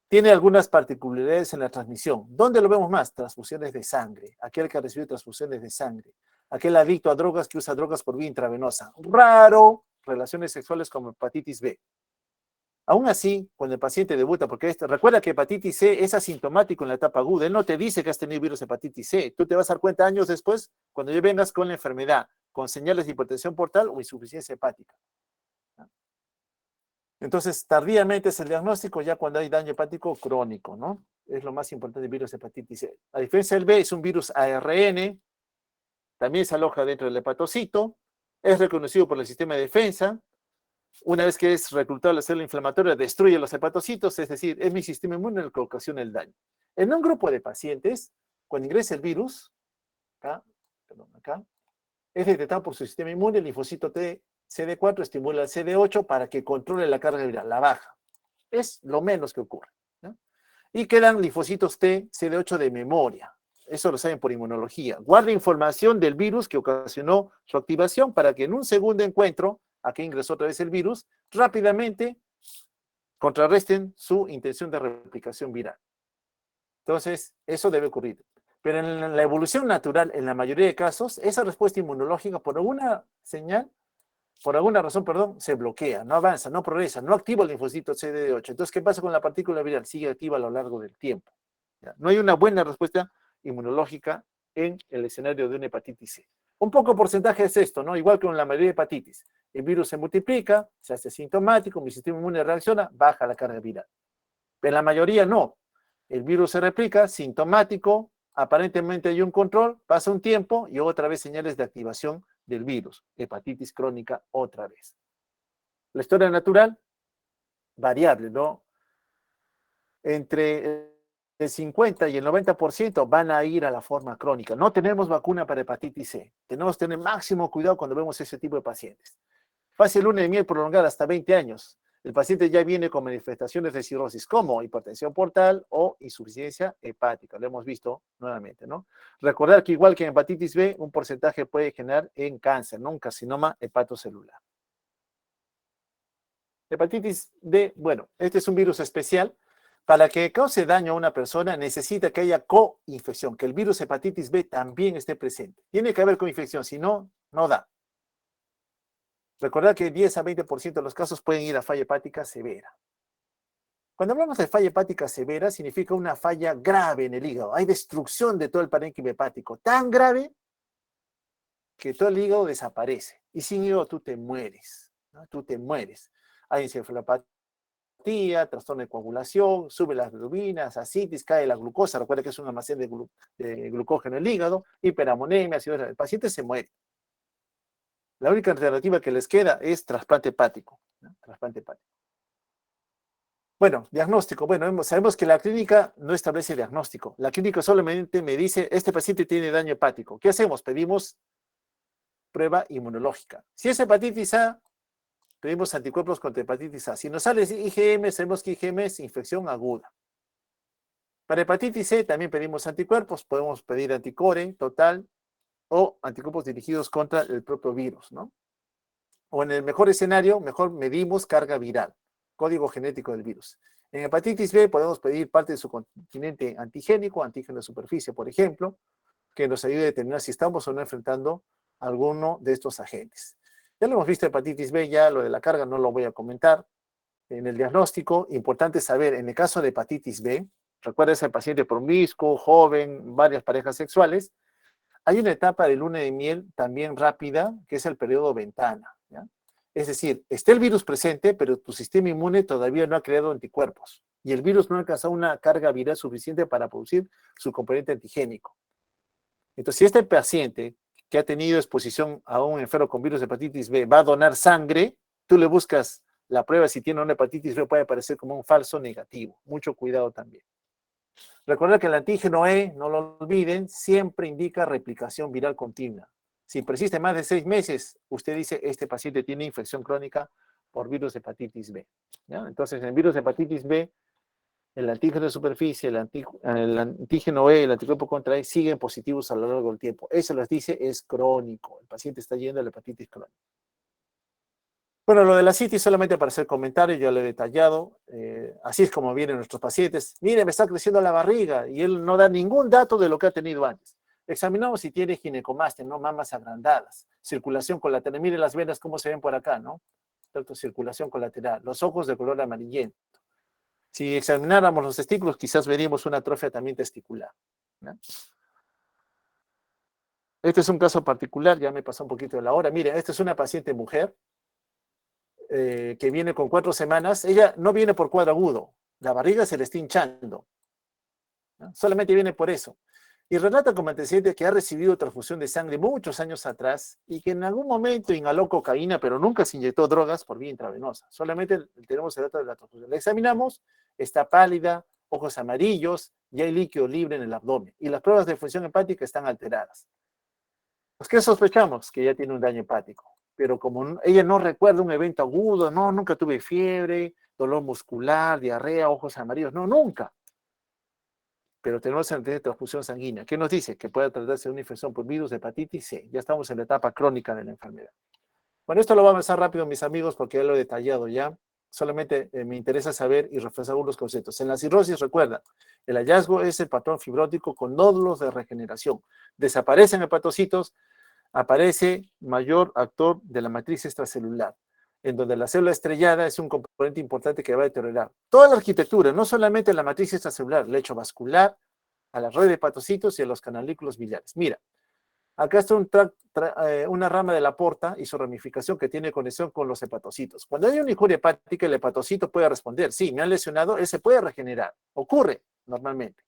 tiene algunas particularidades en la transmisión. ¿Dónde lo vemos más? Transfusiones de sangre, aquel que recibe transfusiones de sangre, aquel adicto a drogas que usa drogas por vía intravenosa. Raro, relaciones sexuales como hepatitis B. Aún así, cuando el paciente debuta, porque recuerda que hepatitis C es asintomático en la etapa aguda, él no te dice que has tenido virus hepatitis C, tú te vas a dar cuenta años después cuando ya vengas con la enfermedad, con señales de hipertensión portal o insuficiencia hepática. Entonces, tardíamente es el diagnóstico ya cuando hay daño hepático crónico, ¿no? Es lo más importante del virus hepatitis C. A diferencia del B, es un virus ARN, también se aloja dentro del hepatocito, es reconocido por el sistema de defensa. Una vez que es reclutado la célula inflamatoria, destruye los hepatocitos, es decir, es mi sistema inmune el que ocasiona el daño. En un grupo de pacientes, cuando ingresa el virus, acá, es detectado por su sistema inmune, el linfocito T, CD4 estimula al CD8 para que controle la carga viral, la baja. Es lo menos que ocurre, ¿no? Y quedan linfocitos T, CD8 de memoria. Eso lo saben por inmunología. Guarda información del virus que ocasionó su activación para que en un segundo encuentro, aquí ingresó otra vez el virus, rápidamente contrarresten su intención de replicación viral. Entonces, eso debe ocurrir. Pero en la evolución natural, en la mayoría de casos, esa respuesta inmunológica, por alguna señal, por alguna razón, perdón, se bloquea, no avanza, no progresa, no activa el linfocito CD8. Entonces, ¿qué pasa con la partícula viral? Sigue activa a lo largo del tiempo. ¿Ya? No hay una buena respuesta inmunológica en el escenario de una hepatitis C. Un poco porcentaje es esto, ¿no? Igual que con la mayoría de hepatitis. El virus se multiplica, se hace sintomático, mi sistema inmune reacciona, baja la carga viral. Pero en la mayoría no. El virus se replica, sintomático, aparentemente hay un control, pasa un tiempo y otra vez señales de activación del virus, hepatitis crónica otra vez. La historia natural, variable, ¿no? Entre el 50 y el 90% van a ir a la forma crónica. No tenemos vacuna para hepatitis C. Tenemos que tener máximo cuidado cuando vemos ese tipo de pacientes. Fase luna de miel prolongada hasta 20 años. El paciente ya viene con manifestaciones de cirrosis como hipertensión portal o insuficiencia hepática. Lo hemos visto nuevamente, ¿no? Recordar que igual que en hepatitis B, un porcentaje puede generar en cáncer, ¿no? Un carcinoma hepatocelular. Hepatitis D, bueno, este es un virus especial. Para que cause daño a una persona necesita que haya coinfección, que el virus hepatitis B también esté presente. Tiene que haber coinfección, si no, no da. Recordad que 10 a 20% de los casos pueden ir a falla hepática severa. Cuando hablamos de falla hepática severa, significa una falla grave en el hígado. Hay destrucción de todo el parénquima hepático, tan grave que todo el hígado desaparece. Y sin hígado tú te mueres, ¿no? Tú te mueres. Hay encefalopatía, trastorno de coagulación, sube las bilirrubinas, ascitis, cae la glucosa. Recuerda que es un almacén de glucógeno en el hígado, hiperamonemia, el paciente se muere. La única alternativa que les queda es trasplante hepático, ¿no? Trasplante hepático. Bueno, diagnóstico. Bueno, sabemos que la clínica no establece diagnóstico. La clínica solamente me dice, este paciente tiene daño hepático. ¿Qué hacemos? Pedimos prueba inmunológica. Si es hepatitis A, pedimos anticuerpos contra hepatitis A. Si nos sale IgM, sabemos que IgM es infección aguda. Para hepatitis C también pedimos anticuerpos. Podemos pedir anticore total o anticuerpos dirigidos contra el propio virus, ¿no? O en el mejor escenario, mejor medimos carga viral, código genético del virus. En hepatitis B podemos pedir parte de su continente antigénico, antígeno de superficie, por ejemplo, que nos ayude a determinar si estamos o no enfrentando alguno de estos agentes. Ya lo hemos visto, hepatitis B, ya lo de la carga no lo voy a comentar. En el diagnóstico, importante saber, en el caso de hepatitis B, recuerda ese paciente promiscuo, joven, varias parejas sexuales, hay una etapa de luna de miel también rápida, que es el periodo ventana, ¿ya? Es decir, está el virus presente, pero tu sistema inmune todavía no ha creado anticuerpos y el virus no ha alcanzado una carga viral suficiente para producir su componente antigénico. Entonces, si este paciente que ha tenido exposición a un enfermo con virus de hepatitis B va a donar sangre, tú le buscas la prueba si tiene una hepatitis B, puede aparecer como un falso negativo. Mucho cuidado también. Recuerda que el antígeno E, no lo olviden, siempre indica replicación viral continua. Si persiste más de 6 meses, usted dice, este paciente tiene infección crónica por virus de hepatitis B, ¿ya? Entonces, en el virus de hepatitis B, el antígeno de superficie, el antígeno E, el anticuerpo contra E, siguen positivos a lo largo del tiempo. Eso les dice, es crónico. El paciente está yendo a la hepatitis crónica. Bueno, lo de la citis solamente para hacer comentario, ya lo he detallado. Así es como vienen nuestros pacientes. Mire, me está creciendo la barriga y él no da ningún dato de lo que ha tenido antes. Examinamos si tiene ginecomastia, ¿no? Mamas agrandadas, circulación colateral. Mire las venas cómo se ven por acá, ¿no? Tanto circulación colateral, los ojos de color amarillento. Si examináramos los testículos, quizás veríamos una atrofia también testicular, ¿no? Este es un caso particular, ya me pasó un poquito de la hora. Mire, esta es una paciente mujer que viene con 4 semanas. Ella no viene por cuadro agudo, la barriga se le está hinchando, ¿no? Solamente viene por eso. Y relata como antecedente que ha recibido transfusión de sangre muchos años atrás y que en algún momento inhaló cocaína, pero nunca se inyectó drogas por vía intravenosa. Solamente tenemos el dato de la transfusión. La examinamos, está pálida, ojos amarillos y hay líquido libre en el abdomen. Y las pruebas de función hepática están alteradas. Pues, ¿qué sospechamos? Que ya tiene un daño hepático. Pero como ella no recuerda un evento agudo, no, nunca tuve fiebre, dolor muscular, diarrea, ojos amarillos, no, nunca. Pero tenemos antecedentes de transfusión sanguínea. ¿Qué nos dice? Que puede tratarse de una infección por virus de hepatitis C. Ya estamos en la etapa crónica de la enfermedad. Bueno, esto lo voy a avanzar rápido, mis amigos, porque ya lo he detallado ya. Solamente me interesa saber y reforzar algunos conceptos. En la cirrosis, recuerda, el hallazgo es el patrón fibrótico con nódulos de regeneración. Desaparecen hepatocitos, aparece mayor actor de la matriz extracelular, en donde la célula estrellada es un componente importante que va a deteriorar toda la arquitectura, no solamente la matriz extracelular, el lecho vascular, a la red de hepatocitos y a los canalículos biliares. Mira, acá está una rama de la porta y su ramificación que tiene conexión con los hepatocitos. Cuando hay una injuria hepática, el hepatocito puede responder, sí, me han lesionado, él se puede regenerar, ocurre normalmente.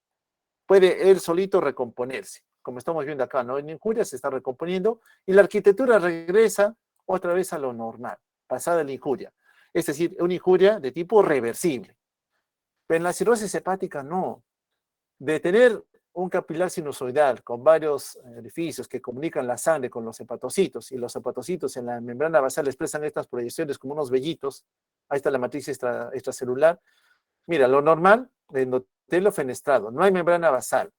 Puede él solito recomponerse, como estamos viendo acá, ¿no? En injuria se está recomponiendo y la arquitectura regresa otra vez a lo normal, pasada la injuria. Es decir, una injuria de tipo reversible. Pero en la cirrosis hepática no. De tener un capilar sinusoidal con varios orificios que comunican la sangre con los hepatocitos y los hepatocitos en la membrana basal expresan estas proyecciones como unos vellitos. Ahí está la matriz extracelular. Mira, lo normal, endotelo fenestrado, no hay membrana basal.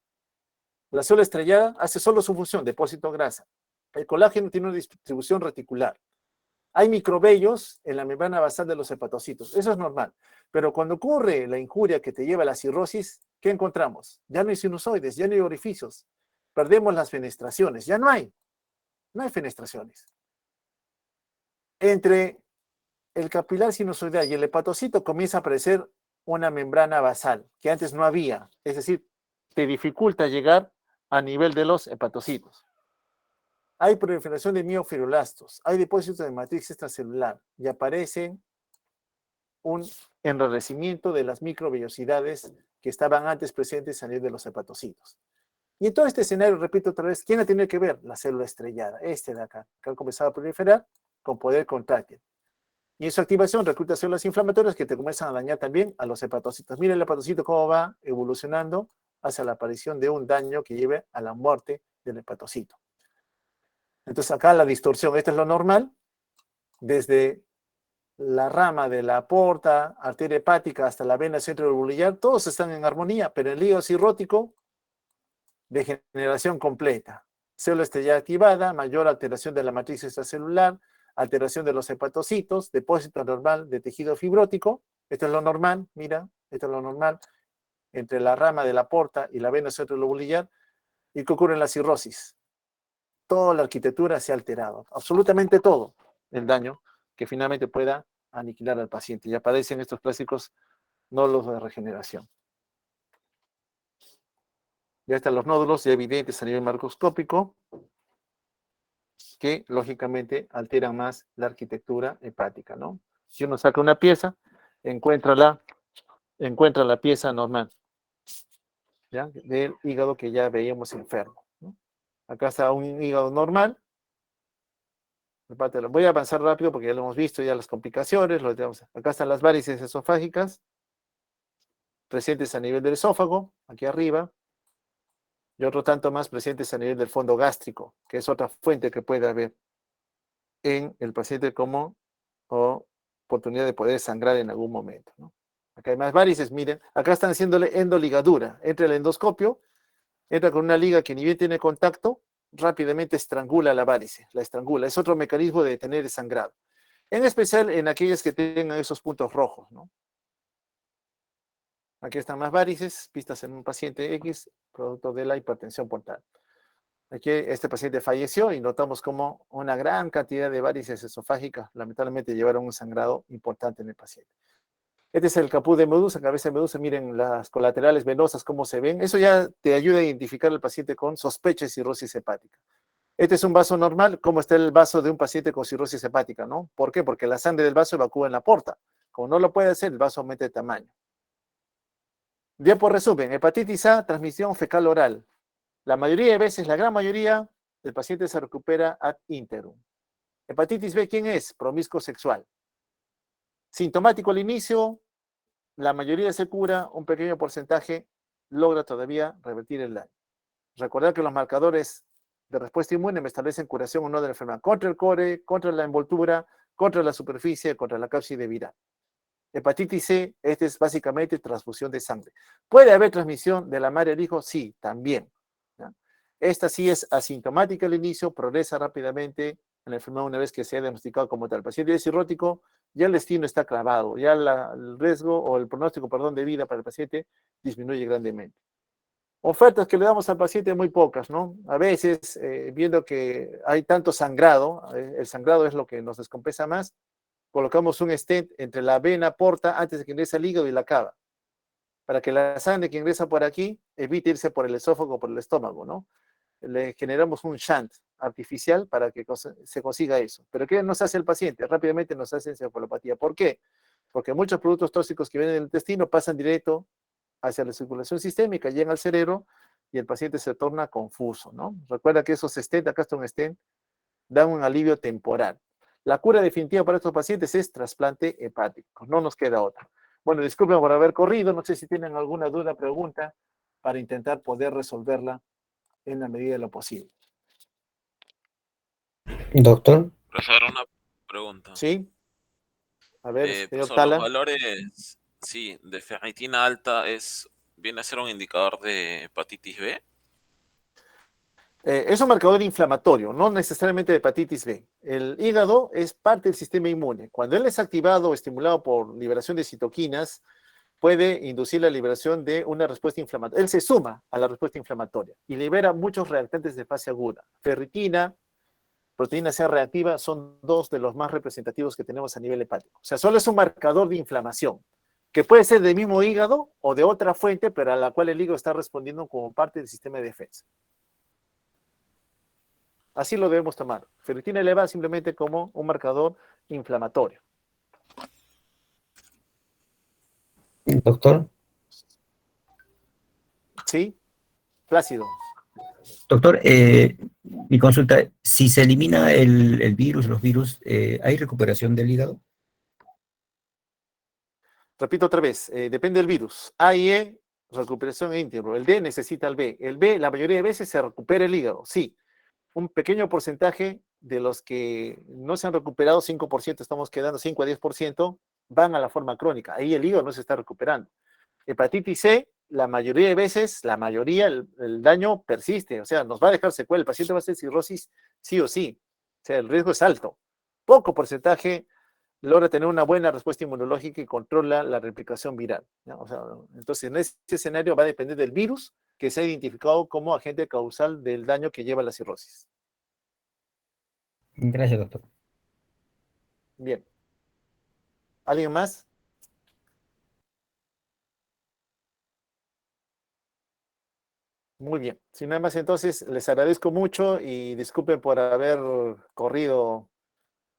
La célula estrellada hace solo su función, depósito de grasa. El colágeno tiene una distribución reticular. Hay microvellos en la membrana basal de los hepatocitos. Eso es normal. Pero cuando ocurre la injuria que te lleva a la cirrosis, ¿qué encontramos? Ya no hay sinusoides, ya no hay orificios. Perdemos las fenestraciones. Ya no hay. No hay fenestraciones. Entre el capilar sinusoidal y el hepatocito comienza a aparecer una membrana basal que antes no había. Es decir, te dificulta llegar a nivel de los hepatocitos. Hay proliferación de miofibroblastos, hay depósitos de matriz extracelular y aparece un enrarecimiento de las microvellosidades que estaban antes presentes a nivel de los hepatocitos. Y en todo este escenario, repito otra vez, ¿quién ha tenido que ver? La célula estrellada, este de acá, que ha comenzado a proliferar con poder contráctil. Y en su activación recluta células inflamatorias que te comienzan a dañar también a los hepatocitos. Mira el hepatocito cómo va evolucionando hacia la aparición de un daño que lleve a la muerte del hepatocito. Entonces acá la distorsión, esto es lo normal, desde la rama de la aorta, arteria hepática hasta la vena centroalveolar, todos están en armonía, pero en el hígado cirrótico, degeneración completa. Célula estrellada activada, mayor alteración de la matriz extracelular, alteración de los hepatocitos, depósito normal de tejido fibrótico, esto es lo normal, mira, esto es lo normal, entre la rama de la aorta y la vena centroalveolar, ¿Y qué ocurre en la cirrosis? Toda la arquitectura se ha alterado, absolutamente todo el daño que finalmente pueda aniquilar al paciente. Y aparecen estos clásicos nódulos de regeneración. Ya están los nódulos ya evidentes a nivel macroscópico, que lógicamente alteran más la arquitectura hepática, ¿no? Si uno saca una pieza, encuentra la pieza normal, ¿ya? Del hígado que ya veíamos enfermo, ¿no? Acá está un hígado normal. Voy a avanzar rápido porque ya lo hemos visto, ya las complicaciones. Acá están las varices esofágicas, presentes a nivel del esófago, aquí arriba, y otro tanto más presentes a nivel del fondo gástrico, que es otra fuente que puede haber en el paciente como oportunidad de poder sangrar en algún momento, ¿no? Acá hay más varices, miren, acá están haciéndole endoligadura. Entra el endoscopio, entra con una liga que ni bien tiene contacto, rápidamente estrangula la varice, la estrangula. Es otro mecanismo de detener el sangrado. En especial en aquellas que tengan esos puntos rojos, ¿no? Aquí están más varices, vistas en un paciente X, producto de la hipertensión portal. Aquí este paciente falleció y notamos como una gran cantidad de varices esofágicas lamentablemente llevaron un sangrado importante en el paciente. Este es el caput de medusa, cabeza de medusa, miren las colaterales venosas, cómo se ven. Eso ya te ayuda a identificar al paciente con sospecha de cirrosis hepática. Este es un vaso normal, ¿cómo está el vaso de un paciente con cirrosis hepática, no? ¿Por qué? Porque la sangre del vaso evacúa en la porta. Como no lo puede hacer, el vaso aumenta de tamaño. Ya por resumen, hepatitis A, transmisión fecal oral. La mayoría de veces, la gran mayoría, el paciente se recupera ad interum. Hepatitis B, ¿quién es? Promiscuo sexual. Sintomático al inicio, la mayoría se cura, un pequeño porcentaje logra todavía revertir el daño. Recordar que los marcadores de respuesta inmune me establecen curación o no de la enfermedad contra el core, contra la envoltura, contra la superficie, contra la cápside viral. Hepatitis C, este es básicamente transfusión de sangre. ¿Puede haber transmisión de la madre al hijo? Sí, también, ¿ya? Esta sí es asintomática al inicio, progresa rápidamente en la enfermedad una vez que se ha diagnosticado como tal. El paciente es cirrótico, ya el destino está clavado, ya el riesgo o el pronóstico, perdón, de vida para el paciente disminuye grandemente. Ofertas que le damos al paciente muy pocas, ¿no? A veces, viendo que hay tanto sangrado, el sangrado es lo que nos descompensa más, colocamos un stent entre la vena porta antes de que ingrese al hígado y la cava, para que la sangre que ingresa por aquí evite irse por el esófago o por el estómago, ¿no? Le generamos un shunt artificial para que se consiga eso. ¿Pero qué nos hace el paciente? Rápidamente nos hace encefalopatía. ¿Por qué? Porque muchos productos tóxicos que vienen del intestino pasan directo hacia la circulación sistémica, llegan al cerebro y el paciente se torna confuso, ¿no? Recuerda que esos stent, acá está un stent, dan un alivio temporal. La cura definitiva para estos pacientes es trasplante hepático, no nos queda otra. Bueno, disculpen por haber corrido, no sé si tienen alguna duda, pregunta, para intentar poder resolverla en la medida de lo posible. Doctor, Profesor, una pregunta. ¿Sí? A ver, señor Profesor, Tala. los valores, sí, de ferritina alta viene a ser un indicador de hepatitis B. Es un marcador inflamatorio, no necesariamente de hepatitis B. El hígado es parte del sistema inmune. Cuando él es activado o estimulado por liberación de citoquinas, puede inducir la liberación de una respuesta inflamatoria. Él se suma a la respuesta inflamatoria y libera muchos reactantes de fase aguda. Ferritina, proteína C reactiva son dos de los más representativos que tenemos a nivel hepático. O sea, solo es un marcador de inflamación, que puede ser del mismo hígado o de otra fuente, pero a la cual el hígado está respondiendo como parte del sistema de defensa. Así lo debemos tomar. Ferritina elevada simplemente como un marcador inflamatorio. doctor, ¿Sí? Plácido. doctor, mi consulta, si se elimina el virus, los virus, ¿hay recuperación del hígado? Repito otra vez, depende del virus. A y E, recuperación íntegro. El D necesita el B. El B, la mayoría de veces se recupera el hígado, sí. Un pequeño porcentaje de los que no se han recuperado, 5%, estamos quedando 5 a 10%, van a la forma crónica. Ahí el hígado no se está recuperando. Hepatitis C, la mayoría de veces, el daño persiste, o sea, nos va a dejar secuela, el paciente va a hacer cirrosis sí o sí, o sea, el riesgo es alto. Poco porcentaje logra tener una buena respuesta inmunológica y controla la replicación viral, ¿no? O sea, entonces, en ese escenario va a depender del virus que se ha identificado como agente causal del daño que lleva la cirrosis. Gracias, doctor. Bien. ¿Alguien más? Muy bien. Si no hay más, entonces les agradezco mucho y disculpen por haber corrido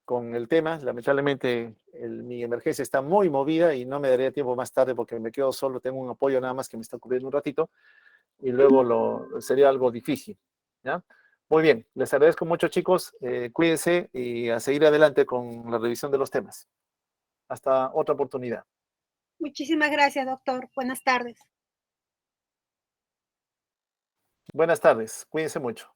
con el tema. Lamentablemente mi emergencia está muy movida y no me daría tiempo más tarde porque me quedo solo. Tengo un apoyo nada más que me está cubriendo un ratito y luego sería algo difícil. ¿Ya? Muy bien. Les agradezco mucho, chicos. Cuídense y a seguir adelante con la revisión de los temas. Hasta otra oportunidad. Muchísimas gracias, doctor. Buenas tardes. Buenas tardes. Cuídense mucho.